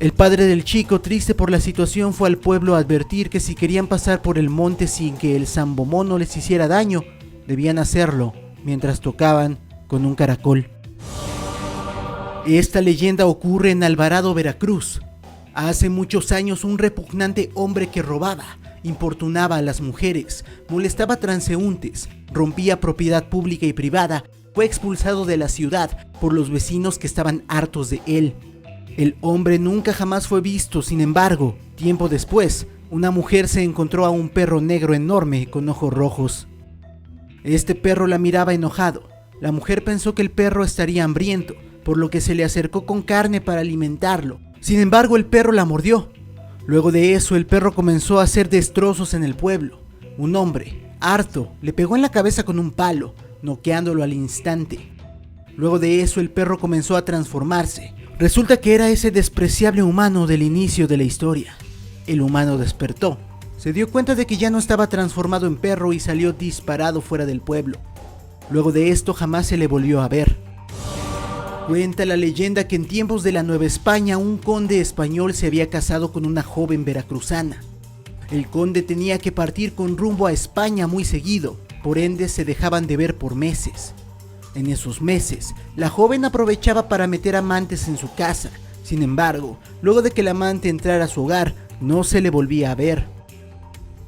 El padre del chico, triste por la situación, fue al pueblo a advertir que si querían pasar por el monte sin que el Sambomono les hiciera daño, debían hacerlo mientras tocaban con un caracol. Esta leyenda ocurre en Alvarado, Veracruz. Hace muchos años un repugnante hombre que robaba, importunaba a las mujeres, molestaba a transeúntes, rompía propiedad pública y privada, fue expulsado de la ciudad por los vecinos que estaban hartos de él. El hombre nunca jamás fue visto, sin embargo, tiempo después, una mujer se encontró a un perro negro enorme con ojos rojos. Este perro la miraba enojado. La mujer pensó que el perro estaría hambriento, por lo que se le acercó con carne para alimentarlo. Sin embargo, el perro la mordió. Luego de eso, el perro comenzó a hacer destrozos en el pueblo. Un hombre, harto, le pegó en la cabeza con un palo, noqueándolo al instante. Luego de eso, el perro comenzó a transformarse. Resulta que era ese despreciable humano del inicio de la historia. El humano despertó. Se dio cuenta de que ya no estaba transformado en perro y salió disparado fuera del pueblo. Luego de esto jamás se le volvió a ver. Cuenta la leyenda que en tiempos de la Nueva España un conde español se había casado con una joven veracruzana. El conde tenía que partir con rumbo a España muy seguido, por ende se dejaban de ver por meses. En esos meses, la joven aprovechaba para meter amantes en su casa. Sin embargo, luego de que el amante entrara a su hogar, no se le volvía a ver.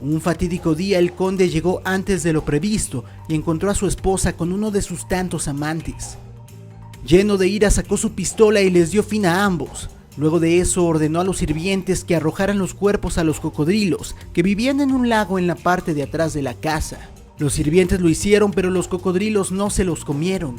Un fatídico día el conde llegó antes de lo previsto y encontró a su esposa con uno de sus tantos amantes. Lleno de ira sacó su pistola y les dio fin a ambos. Luego de eso ordenó a los sirvientes que arrojaran los cuerpos a los cocodrilos que vivían en un lago en la parte de atrás de la casa. Los sirvientes lo hicieron, pero los cocodrilos no se los comieron.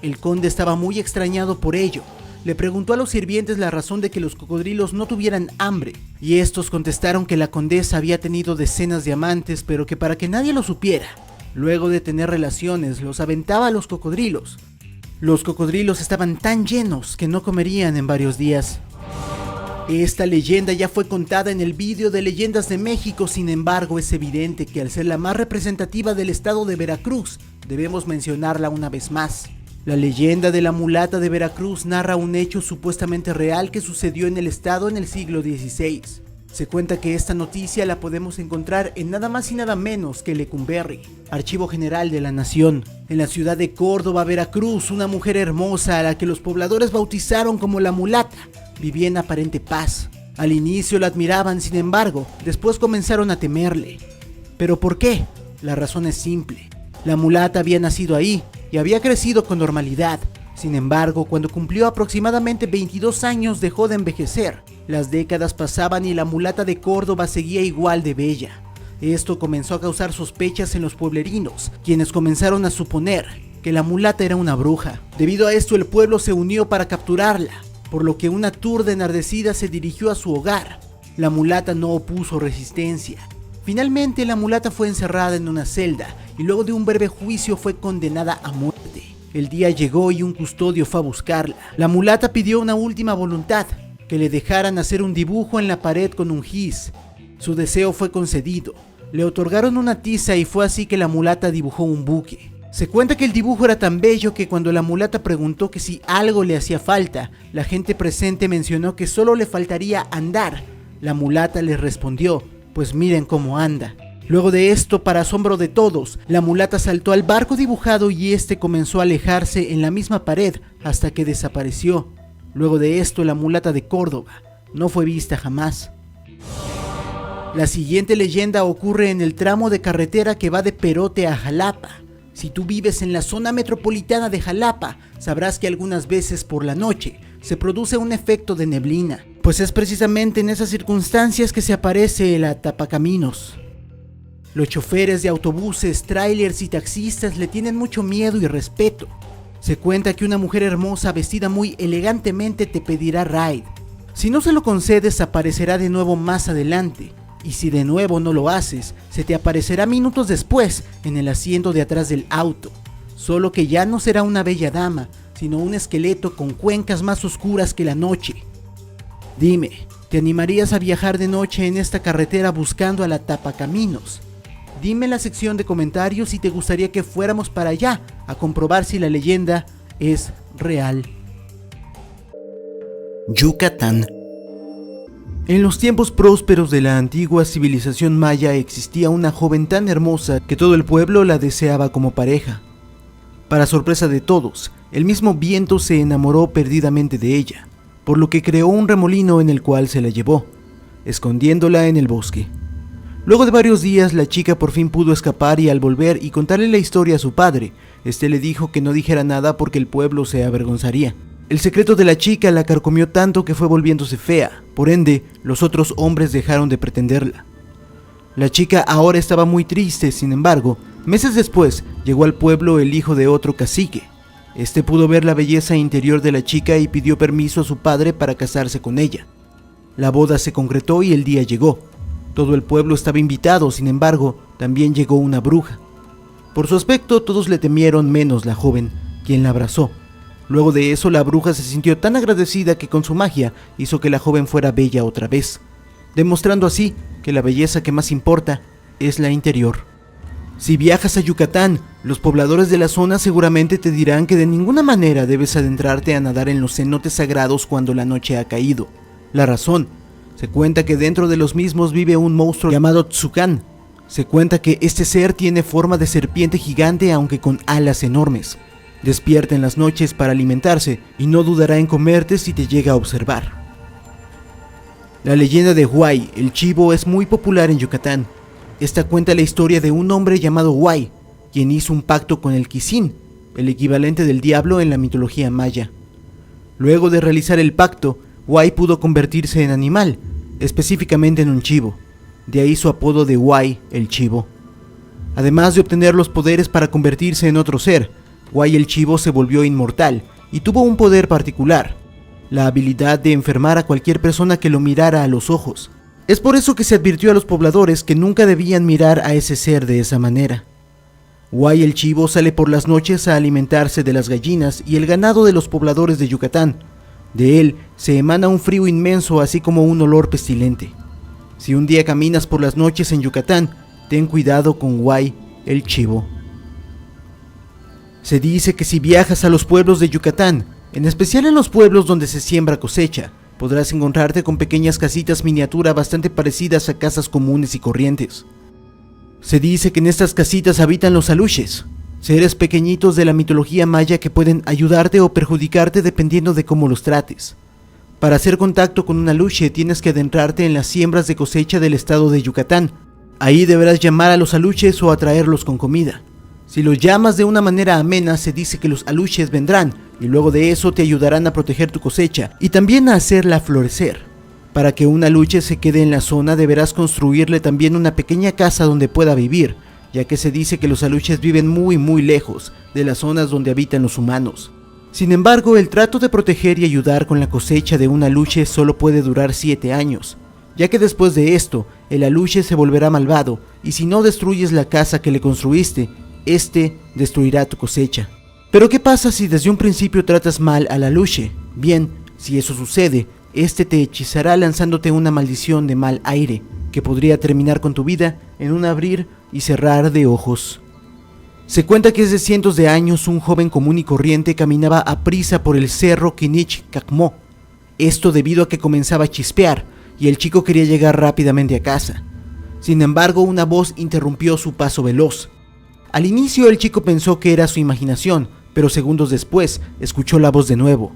El conde estaba muy extrañado por ello. Le preguntó a los sirvientes la razón de que los cocodrilos no tuvieran hambre, y estos contestaron que la condesa había tenido decenas de amantes, pero que para que nadie lo supiera, luego de tener relaciones, los aventaba a los cocodrilos. Los cocodrilos estaban tan llenos que no comerían en varios días. Esta leyenda ya fue contada en el vídeo de Leyendas de México, sin embargo es evidente que al ser la más representativa del estado de Veracruz, debemos mencionarla una vez más. La leyenda de la mulata de Veracruz narra un hecho supuestamente real que sucedió en el estado en el siglo XVI. Se cuenta que esta noticia la podemos encontrar en nada más y nada menos que Lecumberri, Archivo General de la Nación. En la ciudad de Córdoba, Veracruz, una mujer hermosa a la que los pobladores bautizaron como la mulata vivía en aparente paz. Al inicio la admiraban, sin embargo, después comenzaron a temerle. ¿Pero por qué? La razón es simple. La mulata había nacido ahí y había crecido con normalidad. Sin embargo, cuando cumplió aproximadamente 22 años dejó de envejecer. Las décadas pasaban y la mulata de Córdoba seguía igual de bella. Esto comenzó a causar sospechas en los pueblerinos, quienes comenzaron a suponer que la mulata era una bruja. Debido a esto, el pueblo se unió para capturarla, por lo que una turba enardecida se dirigió a su hogar. La mulata no opuso resistencia. Finalmente, la mulata fue encerrada en una celda y luego de un breve juicio fue condenada a muerte. El día llegó y un custodio fue a buscarla. La mulata pidió una última voluntad, que le dejaran hacer un dibujo en la pared con un gis. Su deseo fue concedido. Le otorgaron una tiza y fue así que la mulata dibujó un buque. Se cuenta que el dibujo era tan bello que cuando la mulata preguntó que si algo le hacía falta, la gente presente mencionó que solo le faltaría andar. La mulata les respondió: pues miren cómo anda. Luego de esto, para asombro de todos, la mulata saltó al barco dibujado y este comenzó a alejarse en la misma pared hasta que desapareció. Luego de esto, la mulata de Córdoba no fue vista jamás. La siguiente leyenda ocurre en el tramo de carretera que va de Perote a Jalapa. Si tú vives en la zona metropolitana de Jalapa, sabrás que algunas veces por la noche se produce un efecto de neblina, pues es precisamente en esas circunstancias que se aparece el atapacaminos. Los choferes de autobuses, tráilers y taxistas le tienen mucho miedo y respeto. Se cuenta que una mujer hermosa vestida muy elegantemente te pedirá raid. Si no se lo concedes, aparecerá de nuevo más adelante. Y si de nuevo no lo haces, se te aparecerá minutos después en el asiento de atrás del auto. Solo que ya no será una bella dama, sino un esqueleto con cuencas más oscuras que la noche. Dime, ¿te animarías a viajar de noche en esta carretera buscando a la tapacaminos? Dime en la sección de comentarios si te gustaría que fuéramos para allá a comprobar si la leyenda es real. Yucatán. En los tiempos prósperos de la antigua civilización maya existía una joven tan hermosa que todo el pueblo la deseaba como pareja. Para sorpresa de todos, el mismo viento se enamoró perdidamente de ella, por lo que creó un remolino en el cual se la llevó, escondiéndola en el bosque. Luego de varios días, la chica por fin pudo escapar y al volver y contarle la historia a su padre, este le dijo que no dijera nada porque el pueblo se avergonzaría. El secreto de la chica la carcomió tanto que fue volviéndose fea, por ende, los otros hombres dejaron de pretenderla. La chica ahora estaba muy triste, sin embargo, meses después llegó al pueblo el hijo de otro cacique. Este pudo ver la belleza interior de la chica y pidió permiso a su padre para casarse con ella. La boda se concretó y el día llegó. Todo el pueblo estaba invitado, sin embargo, también llegó una bruja. Por su aspecto todos le temieron menos la joven, quien la abrazó. Luego de eso la bruja se sintió tan agradecida que con su magia hizo que la joven fuera bella otra vez, demostrando así que la belleza que más importa es la interior. Si viajas a Yucatán, los pobladores de la zona seguramente te dirán que de ninguna manera debes adentrarte a nadar en los cenotes sagrados cuando la noche ha caído. La razón, se cuenta que dentro de los mismos vive un monstruo llamado Tsukan. Se cuenta que este ser tiene forma de serpiente gigante aunque con alas enormes. Despierta en las noches para alimentarse y no dudará en comerte si te llega a observar. La leyenda de Huay, el chivo, es muy popular en Yucatán. Esta cuenta la historia de un hombre llamado Huay, quien hizo un pacto con el Quisin, el equivalente del diablo en la mitología maya. Luego de realizar el pacto, Huay pudo convertirse en animal, específicamente en un chivo. De ahí su apodo de Huay, el chivo. Además de obtener los poderes para convertirse en otro ser, Huay el chivo se volvió inmortal y tuvo un poder particular, la habilidad de enfermar a cualquier persona que lo mirara a los ojos. Es por eso que se advirtió a los pobladores que nunca debían mirar a ese ser de esa manera. Huay el chivo sale por las noches a alimentarse de las gallinas y el ganado de los pobladores de Yucatán. De él se emana un frío inmenso así como un olor pestilente. Si un día caminas por las noches en Yucatán, ten cuidado con Huay el chivo. Se dice que si viajas a los pueblos de Yucatán, en especial en los pueblos donde se siembra cosecha, podrás encontrarte con pequeñas casitas miniatura bastante parecidas a casas comunes y corrientes. Se dice que en estas casitas habitan los aluches, seres pequeñitos de la mitología maya que pueden ayudarte o perjudicarte dependiendo de cómo los trates. Para hacer contacto con un aluche tienes que adentrarte en las siembras de cosecha del estado de Yucatán. Ahí deberás llamar a los aluches o atraerlos con comida. Si los llamas de una manera amena, se dice que los aluches vendrán y luego de eso te ayudarán a proteger tu cosecha y también a hacerla florecer. Para que un aluche se quede en la zona deberás construirle también una pequeña casa donde pueda vivir, ya que se dice que los aluches viven muy lejos de las zonas donde habitan los humanos. Sin embargo, el trato de proteger y ayudar con la cosecha de un aluche solo puede durar 7 años, ya que después de esto, el aluche se volverá malvado y si no destruyes la casa que le construiste, este destruirá tu cosecha. Pero ¿qué pasa si desde un principio tratas mal al aluche? Bien, si eso sucede, este te hechizará lanzándote una maldición de mal aire, que podría terminar con tu vida en un abrir y cerrar de ojos. Se cuenta que desde cientos de años un joven común y corriente caminaba a prisa por el cerro Kinich Cacmó. Esto debido a que comenzaba a chispear y el chico quería llegar rápidamente a casa. Sin embargo, una voz interrumpió su paso veloz. Al inicio el chico pensó que era su imaginación, pero segundos después escuchó la voz de nuevo.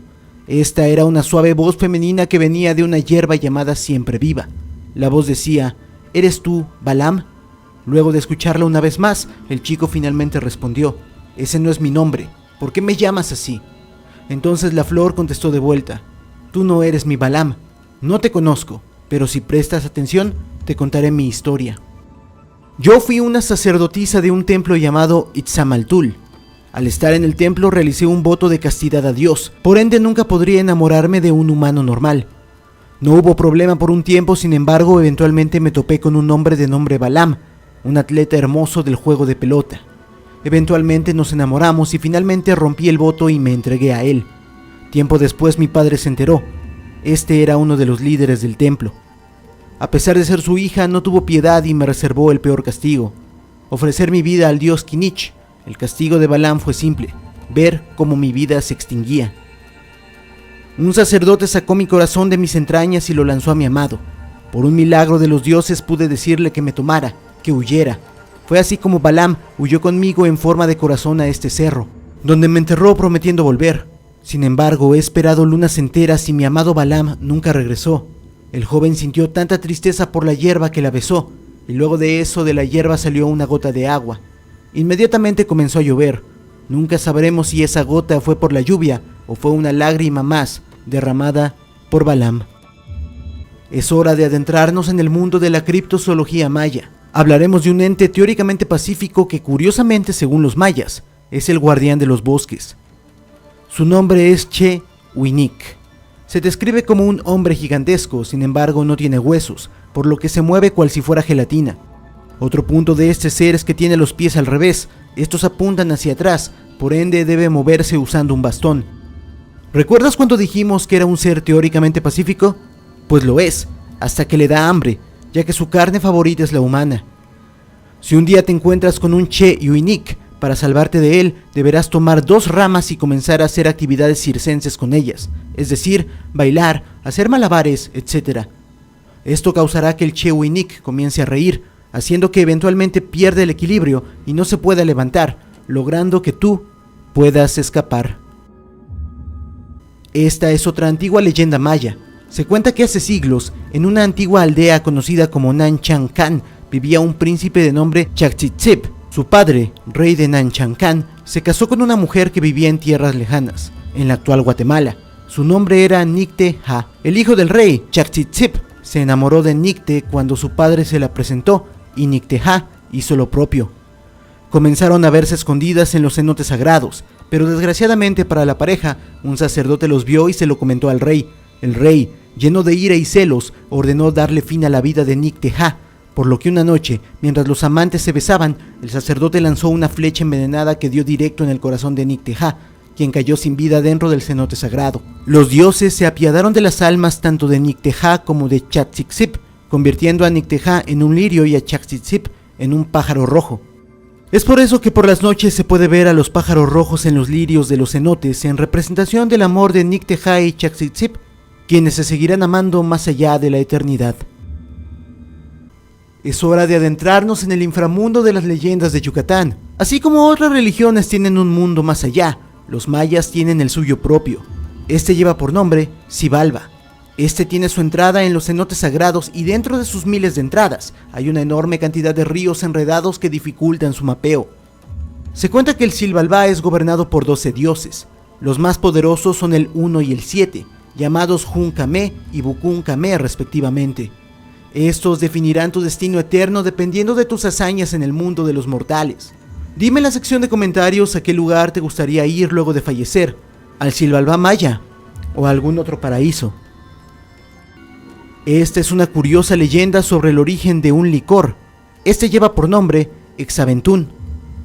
Esta era una suave voz femenina que venía de una hierba llamada Siempre Viva. La voz decía: ¿eres tú, Balam? Luego de escucharla una vez más, el chico finalmente respondió: ese no es mi nombre, ¿por qué me llamas así? Entonces la flor contestó de vuelta: tú no eres mi Balam, no te conozco, pero si prestas atención, te contaré mi historia. Yo fui una sacerdotisa de un templo llamado Itzamaltul. Al estar en el templo realicé un voto de castidad a Dios, por ende nunca podría enamorarme de un humano normal. No hubo problema por un tiempo, sin embargo eventualmente me topé con un hombre de nombre Balaam, un atleta hermoso del juego de pelota. Eventualmente nos enamoramos y finalmente rompí el voto y me entregué a él. Tiempo después mi padre se enteró. Este era uno de los líderes del templo. A pesar de ser su hija, no tuvo piedad y me reservó el peor castigo: ofrecer mi vida al dios Kinich. El castigo de Balaam fue simple: ver cómo mi vida se extinguía. Un sacerdote sacó mi corazón de mis entrañas y lo lanzó a mi amado. Por un milagro de los dioses pude decirle que me tomara, que huyera. Fue así como Balaam huyó conmigo en forma de corazón a este cerro, donde me enterró prometiendo volver. Sin embargo, he esperado lunas enteras y mi amado Balaam nunca regresó. El joven sintió tanta tristeza por la hierba que la besó, y luego de eso de la hierba salió una gota de agua. Inmediatamente comenzó a llover. Nunca sabremos si esa gota fue por la lluvia o fue una lágrima más derramada por Balaam. Es hora de adentrarnos en el mundo de la criptozoología maya. Hablaremos de un ente teóricamente pacífico que, curiosamente, según los mayas, es el guardián de los bosques. Su nombre es Che-Uinik. Se describe como un hombre gigantesco, sin embargo no tiene huesos, por lo que se mueve cual si fuera gelatina. Otro punto de este ser es que tiene los pies al revés, estos apuntan hacia atrás, por ende debe moverse usando un bastón. ¿Recuerdas cuando dijimos que era un ser teóricamente pacífico? Pues lo es, hasta que le da hambre, ya que su carne favorita es la humana. Si un día te encuentras con un Che-Uinik, para salvarte de él, deberás tomar 2 ramas y comenzar a hacer actividades circenses con ellas, es decir, bailar, hacer malabares, etc. Esto causará que el Che-Uinik comience a reír, haciendo que eventualmente pierda el equilibrio y no se pueda levantar, logrando que tú puedas escapar. Esta es otra antigua leyenda maya. Se cuenta que hace siglos, en una antigua aldea conocida como Nanchancan, vivía un príncipe de nombre Chacchitzip. Su padre, rey de Nanchancan, se casó con una mujer que vivía en tierras lejanas, en la actual Guatemala. Su nombre era Nicte-Ha. El hijo del rey, Chacchitzip, se enamoró de Nicte cuando su padre se la presentó, y Nicte-Ha hizo lo propio. Comenzaron a verse escondidas en los cenotes sagrados, pero desgraciadamente para la pareja, un sacerdote los vio y se lo comentó al rey. El rey, lleno de ira y celos, ordenó darle fin a la vida de Nicte-Ha, por lo que una noche, mientras los amantes se besaban, el sacerdote lanzó una flecha envenenada que dio directo en el corazón de Nicte-Ha, quien cayó sin vida dentro del cenote sagrado. Los dioses se apiadaron de las almas tanto de Nicte-Ha como de Chacchitzip, convirtiendo a Nicte-Ha en un lirio y a Chacchitzip en un pájaro rojo. Es por eso que por las noches se puede ver a los pájaros rojos en los lirios de los cenotes en representación del amor de Nicte-Ha y Chacchitzip, quienes se seguirán amando más allá de la eternidad. Es hora de adentrarnos en el inframundo de las leyendas de Yucatán. Así como otras religiones tienen un mundo más allá, los mayas tienen el suyo propio. Este lleva por nombre Xibalba. Este tiene su entrada en los cenotes sagrados y dentro de sus miles de entradas hay una enorme cantidad de ríos enredados que dificultan su mapeo. Se cuenta que el Xibalbá es gobernado por 12 dioses. Los más poderosos son el 1 y el 7, llamados Jun-Kame y Bukun-Kame respectivamente. Estos definirán tu destino eterno dependiendo de tus hazañas en el mundo de los mortales. Dime en la sección de comentarios a qué lugar te gustaría ir luego de fallecer, al Xibalbá maya o a algún otro paraíso. Esta es una curiosa leyenda sobre el origen de un licor. Este lleva por nombre Exaventún.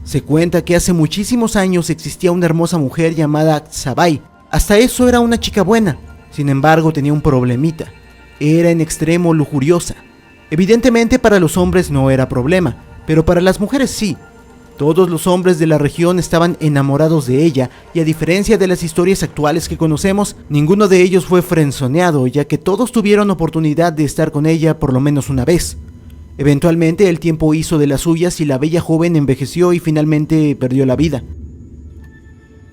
Se cuenta que hace muchísimos años existía una hermosa mujer llamada Xabay. Hasta eso era una chica buena, sin embargo tenía un problemita. Era en extremo lujuriosa. Evidentemente para los hombres no era problema, pero para las mujeres sí. Todos los hombres de la región estaban enamorados de ella, y a diferencia de las historias actuales que conocemos, ninguno de ellos fue frenzoneado, ya que todos tuvieron oportunidad de estar con ella por lo menos una vez. Eventualmente el tiempo hizo de las suyas y la bella joven envejeció y finalmente perdió la vida.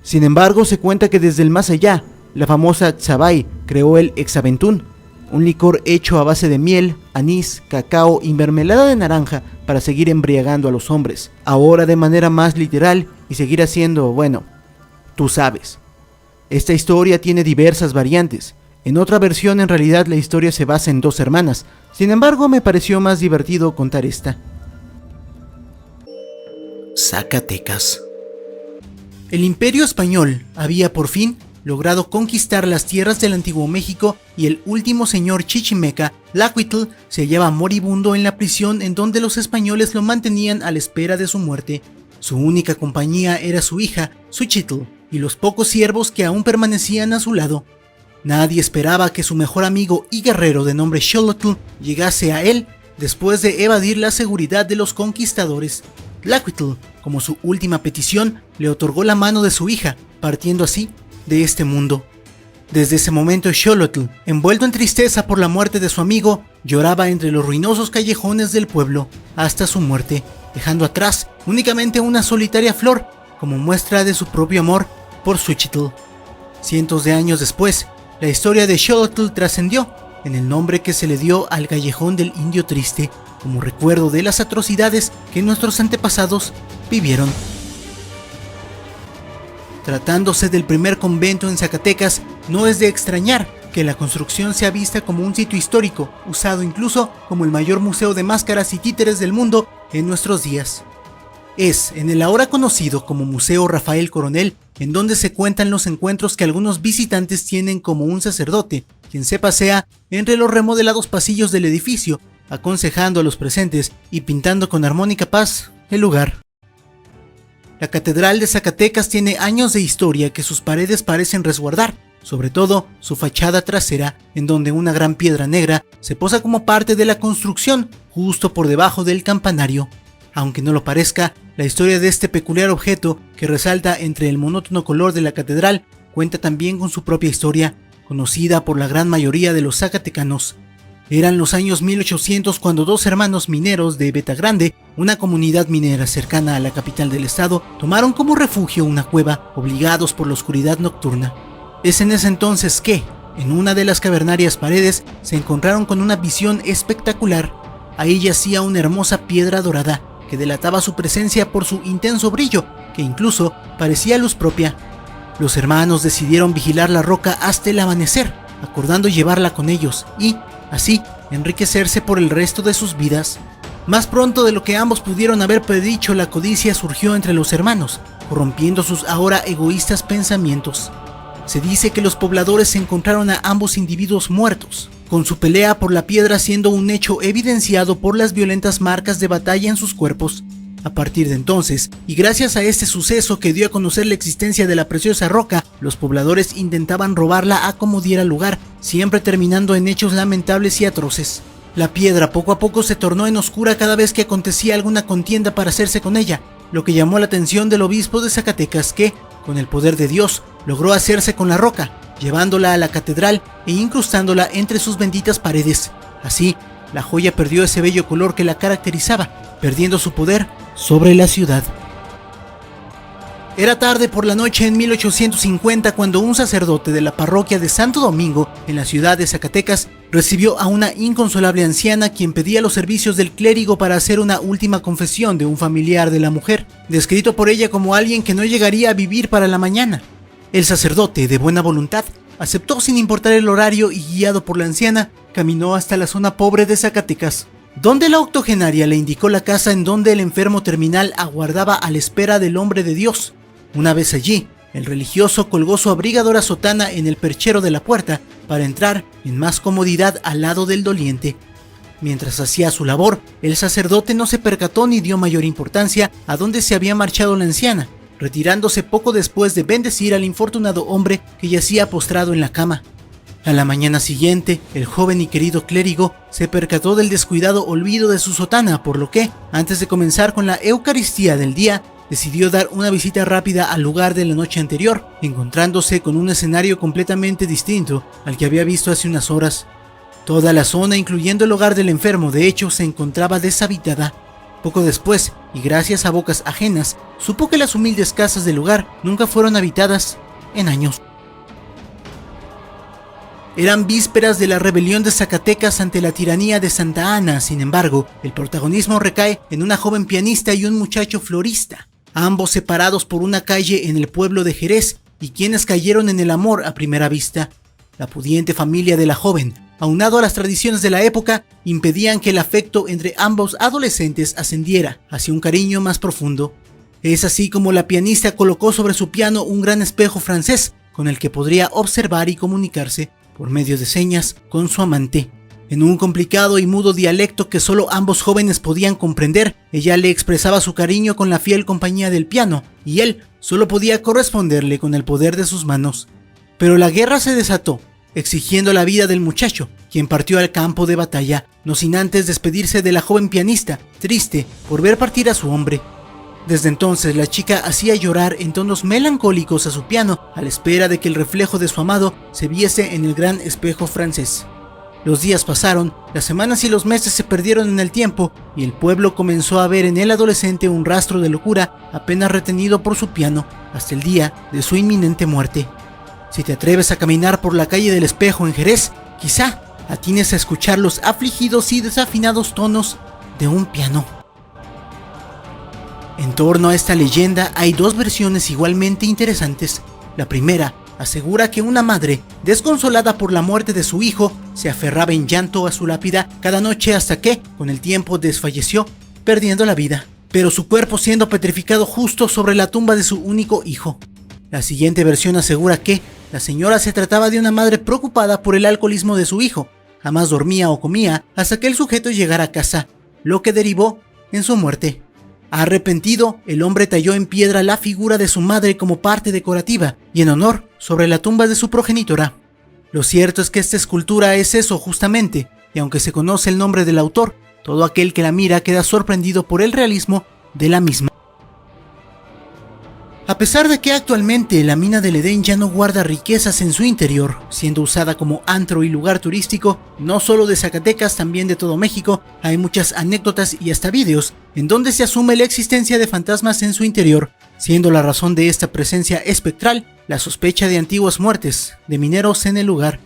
Sin embargo, se cuenta que desde el más allá, la famosa Xabay creó el Exaventún, un licor hecho a base de miel, anís, cacao y mermelada de naranja para seguir embriagando a los hombres, ahora de manera más literal y seguir haciendo, bueno, tú sabes. Esta historia tiene diversas variantes. En otra versión en realidad la historia se basa en 2 hermanas, sin embargo me pareció más divertido contar esta.
Zacatecas.
El Imperio Español había por fin logrado conquistar las tierras del Antiguo México y el último señor chichimeca, Tlahuitl, se hallaba moribundo en la prisión en donde los españoles lo mantenían a la espera de su muerte. Su única compañía era su hija, Xochitl, y los pocos siervos que aún permanecían a su lado. Nadie esperaba que su mejor amigo y guerrero de nombre Xolotl llegase a él después de evadir la seguridad de los conquistadores. Tlahuitl, como su última petición, le otorgó la mano de su hija, partiendo así de este mundo. Desde ese momento Xolotl, envuelto en tristeza por la muerte de su amigo, lloraba entre los ruinosos callejones del pueblo hasta su muerte, dejando atrás únicamente una solitaria flor como muestra de su propio amor por Xochitl. Cientos de años después, la historia de Xolotl trascendió en el nombre que se le dio al callejón del Indio Triste, como recuerdo de las atrocidades que nuestros antepasados vivieron. Tratándose del primer convento en Zacatecas, no es de extrañar que la construcción sea vista como un sitio histórico, usado incluso como el mayor museo de máscaras y títeres del mundo en nuestros días. Es en el ahora conocido como Museo Rafael Coronel en donde se cuentan los encuentros que algunos visitantes tienen como un sacerdote, quien se pasea entre los remodelados pasillos del edificio, aconsejando a los presentes y pintando con armónica paz el lugar. La Catedral de Zacatecas tiene años de historia que sus paredes parecen resguardar, sobre todo su fachada trasera, en donde una gran piedra negra se posa como parte de la construcción, justo por debajo del campanario. Aunque no lo parezca, la historia de este peculiar objeto, que resalta entre el monótono color de la catedral, cuenta también con su propia historia, conocida por la gran mayoría de los zacatecanos. Eran los años 1800 cuando dos hermanos mineros de Betagrande, una comunidad minera cercana a la capital del estado, tomaron como refugio una cueva, obligados por la oscuridad nocturna. Es en ese entonces que, en una de las cavernarias paredes, se encontraron con una visión espectacular. Ahí yacía una hermosa piedra dorada, que delataba su presencia por su intenso brillo, que incluso parecía luz propia. Los hermanos decidieron vigilar la roca hasta el amanecer, acordando llevarla con ellos y, así, enriquecerse por el resto de sus vidas. Más pronto de lo que ambos pudieron haber predicho, la codicia surgió entre los hermanos, corrompiendo sus ahora egoístas pensamientos. Se dice que los pobladores encontraron a ambos individuos muertos, con su pelea por la piedra siendo un hecho evidenciado por las violentas marcas de batalla en sus cuerpos. A partir de entonces, y gracias a este suceso que dio a conocer la existencia de la preciosa roca, los pobladores intentaban robarla a como diera lugar, siempre terminando en hechos lamentables y atroces. La piedra poco a poco se tornó en oscura cada vez que acontecía alguna contienda para hacerse con ella, lo que llamó la atención del obispo de Zacatecas que, con el poder de Dios, logró hacerse con la roca, llevándola a la catedral e incrustándola entre sus benditas paredes. Así, la joya perdió ese bello color que la caracterizaba, perdiendo su poder sobre la ciudad. Era tarde por la noche en 1850 cuando un sacerdote de la parroquia de Santo Domingo, en la ciudad de Zacatecas, recibió a una inconsolable anciana quien pedía los servicios del clérigo para hacer una última confesión de un familiar de la mujer, descrito por ella como alguien que no llegaría a vivir para la mañana. El sacerdote, de buena voluntad, aceptó sin importar el horario y, guiado por la anciana, caminó hasta la zona pobre de Zacatecas, donde la octogenaria le indicó la casa en donde el enfermo terminal aguardaba a la espera del hombre de Dios. Una vez allí, el religioso colgó su abrigadora sotana en el perchero de la puerta para entrar en más comodidad al lado del doliente. Mientras hacía su labor, el sacerdote no se percató ni dio mayor importancia a dónde se había marchado la anciana, retirándose poco después de bendecir al infortunado hombre que yacía postrado en la cama. A la mañana siguiente, el joven y querido clérigo se percató del descuidado olvido de su sotana, por lo que, antes de comenzar con la Eucaristía del día, decidió dar una visita rápida al lugar de la noche anterior, encontrándose con un escenario completamente distinto al que había visto hace unas horas. Toda la zona, incluyendo el hogar del enfermo, de hecho, se encontraba deshabitada. Poco después, y gracias a bocas ajenas, supo que las humildes casas del lugar nunca fueron habitadas en años. Eran vísperas de la rebelión de Zacatecas ante la tiranía de Santa Anna. Sin embargo, el protagonismo recae en una joven pianista y un muchacho florista, ambos separados por una calle en el pueblo de Jerez, y quienes cayeron en el amor a primera vista. La pudiente familia de la joven, aunado a las tradiciones de la época, impedían que el afecto entre ambos adolescentes ascendiera hacia un cariño más profundo. Es así como la pianista colocó sobre su piano un gran espejo francés con el que podría observar y comunicarse por medio de señas con su amante. En un complicado y mudo dialecto que solo ambos jóvenes podían comprender, ella le expresaba su cariño con la fiel compañía del piano, y él solo podía corresponderle con el poder de sus manos. Pero la guerra se desató, exigiendo la vida del muchacho, quien partió al campo de batalla, no sin antes despedirse de la joven pianista, triste por ver partir a su hombre. Desde entonces la chica hacía llorar en tonos melancólicos a su piano, a la espera de que el reflejo de su amado se viese en el gran espejo francés. Los días pasaron, las semanas y los meses se perdieron en el tiempo, y el pueblo comenzó a ver en el adolescente un rastro de locura apenas retenido por su piano, hasta el día de su inminente muerte. Si te atreves a caminar por la calle del Espejo en Jerez, quizá atines a escuchar los afligidos y desafinados tonos de un piano. En torno a esta leyenda hay dos versiones igualmente interesantes. La primera asegura que una madre, desconsolada por la muerte de su hijo, se aferraba en llanto a su lápida cada noche hasta que, con el tiempo, desfalleció, perdiendo la vida, pero su cuerpo siendo petrificado justo sobre la tumba de su único hijo. La siguiente versión asegura que la señora se trataba de una madre preocupada por el alcoholismo de su hijo. Jamás dormía o comía hasta que el sujeto llegara a casa, lo que derivó en su muerte. Arrepentido, el hombre talló en piedra la figura de su madre como parte decorativa y en honor sobre la tumba de su progenitora. Lo cierto es que esta escultura es eso justamente, y aunque se conoce el nombre del autor, todo aquel que la mira queda sorprendido por el realismo de la misma. A pesar de que actualmente la mina del Edén ya no guarda riquezas en su interior, siendo usada como antro y lugar turístico, no solo de Zacatecas, también de todo México, hay muchas anécdotas y hasta vídeos en donde se asume la existencia de fantasmas en su interior, siendo la razón de esta presencia espectral la sospecha de antiguas muertes de mineros en el lugar.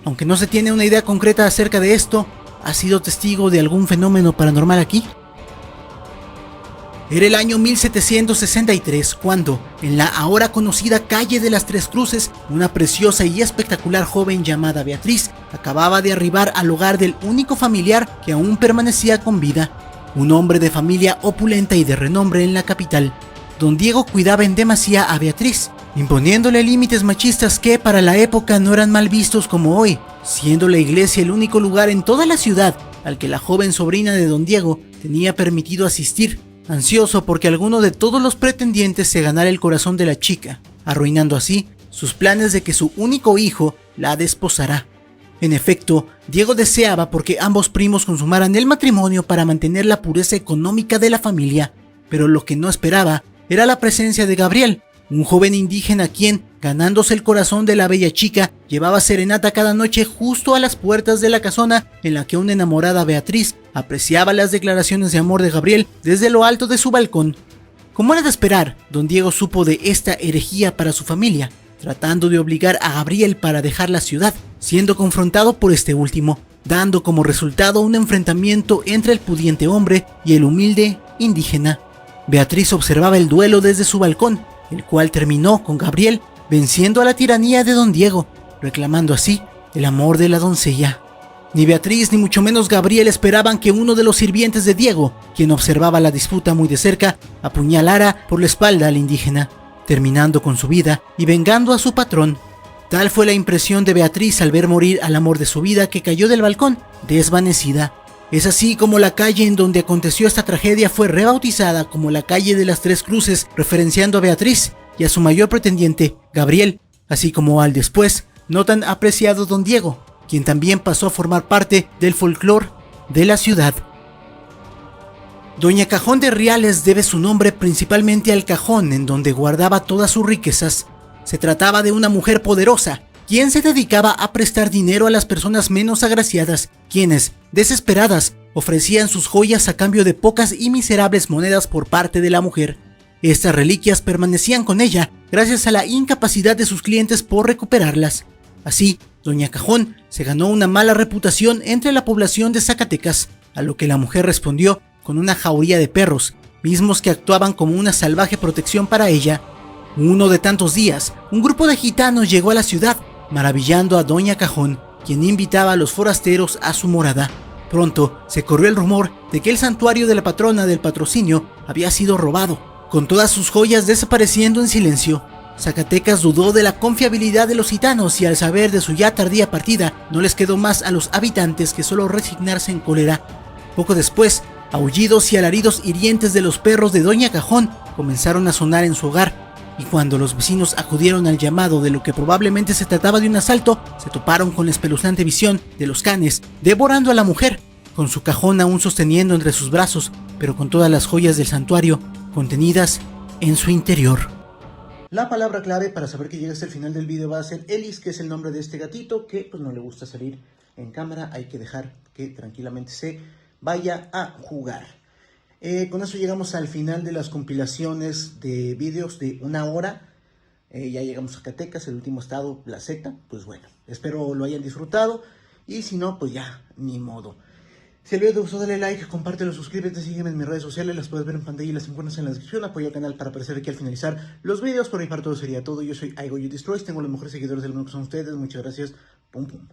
Aunque no se tiene una idea concreta acerca de esto, ¿has sido testigo de algún fenómeno paranormal aquí? Era el año 1763 cuando, en la ahora conocida calle de las Tres Cruces, una preciosa y espectacular joven llamada Beatriz acababa de arribar al hogar del único familiar que aún permanecía con vida, un hombre de familia opulenta y de renombre en la capital. Don Diego cuidaba en demasía a Beatriz, imponiéndole límites machistas que para la época no eran mal vistos como hoy, siendo la iglesia el único lugar en toda la ciudad al que la joven sobrina de Don Diego tenía permitido asistir, ansioso porque alguno de todos los pretendientes se ganara el corazón de la chica, arruinando así sus planes de que su único hijo la desposara. En efecto, Diego deseaba porque ambos primos consumaran el matrimonio para mantener la pureza económica de la familia, pero lo que no esperaba era la presencia de Gabriel, un joven indígena quien, ganándose el corazón de la bella chica, llevaba serenata cada noche justo a las puertas de la casona en la que una enamorada Beatriz apreciaba las declaraciones de amor de Gabriel desde lo alto de su balcón. Como era de esperar, Don Diego supo de esta herejía para su familia, tratando de obligar a Gabriel para dejar la ciudad, siendo confrontado por este último, dando como resultado un enfrentamiento entre el pudiente hombre y el humilde indígena. Beatriz observaba el duelo desde su balcón, el cual terminó con Gabriel venciendo a la tiranía de Don Diego, reclamando así el amor de la doncella. Ni Beatriz ni mucho menos Gabriel esperaban que uno de los sirvientes de Diego, quien observaba la disputa muy de cerca, apuñalara por la espalda al indígena, terminando con su vida y vengando a su patrón. Tal fue la impresión de Beatriz al ver morir al amor de su vida, que cayó del balcón, desvanecida. Es así como la calle en donde aconteció esta tragedia fue rebautizada como la calle de las Tres Cruces, referenciando a Beatriz y a su mayor pretendiente, Gabriel, así como al después no tan apreciado Don Diego, quien también pasó a formar parte del folclore de la ciudad. Doña Cajón de Riales debe su nombre principalmente al cajón en donde guardaba todas sus riquezas. Se trataba de una mujer poderosa, quien se dedicaba a prestar dinero a las personas menos agraciadas, quienes, desesperadas, ofrecían sus joyas a cambio de pocas y miserables monedas por parte de la mujer. Estas reliquias permanecían con ella gracias a la incapacidad de sus clientes por recuperarlas. Así, Doña Cajón se ganó una mala reputación entre la población de Zacatecas, a lo que la mujer respondió con una jauría de perros, mismos que actuaban como una salvaje protección para ella. Uno de tantos días, un grupo de gitanos llegó a la ciudad, maravillando a Doña Cajón, quien invitaba a los forasteros a su morada. Pronto se corrió el rumor de que el santuario de la patrona del patrocinio había sido robado, Con todas sus joyas desapareciendo en silencio, Zacatecas dudó de la confiabilidad de los gitanos y al saber de su ya tardía partida, no les quedó más a los habitantes que solo resignarse en cólera. Poco después, aullidos y alaridos hirientes de los perros de Doña Cajón comenzaron a sonar en su hogar, y cuando los vecinos acudieron al llamado de lo que probablemente se trataba de un asalto, se toparon con la espeluznante visión de los canes devorando a la mujer, con su cajón aún sosteniendo entre sus brazos, pero con todas las joyas del santuario contenidas en su interior. La palabra clave para saber que llegas al final del video va a ser Elis, que es el nombre de este gatito que pues no le gusta salir en cámara, hay que dejar que tranquilamente se vaya a jugar. Con eso llegamos al final de las compilaciones de videos de 1 hora. Ya llegamos a Zacatecas, el último estado, La Z. Pues bueno, espero lo hayan disfrutado. Y si no, pues ya, ni modo. Si el video te gustó, dale like, compártelo, suscríbete, sígueme en mis redes sociales. Las puedes ver en pantalla y las encuentras en la descripción. Apoya al canal para aparecer aquí al finalizar los videos. Por mi parte, todo sería todo. Yo soy I Go You Destroys. Tengo los mejores seguidores del mundo que son ustedes. Muchas gracias. Pum pum.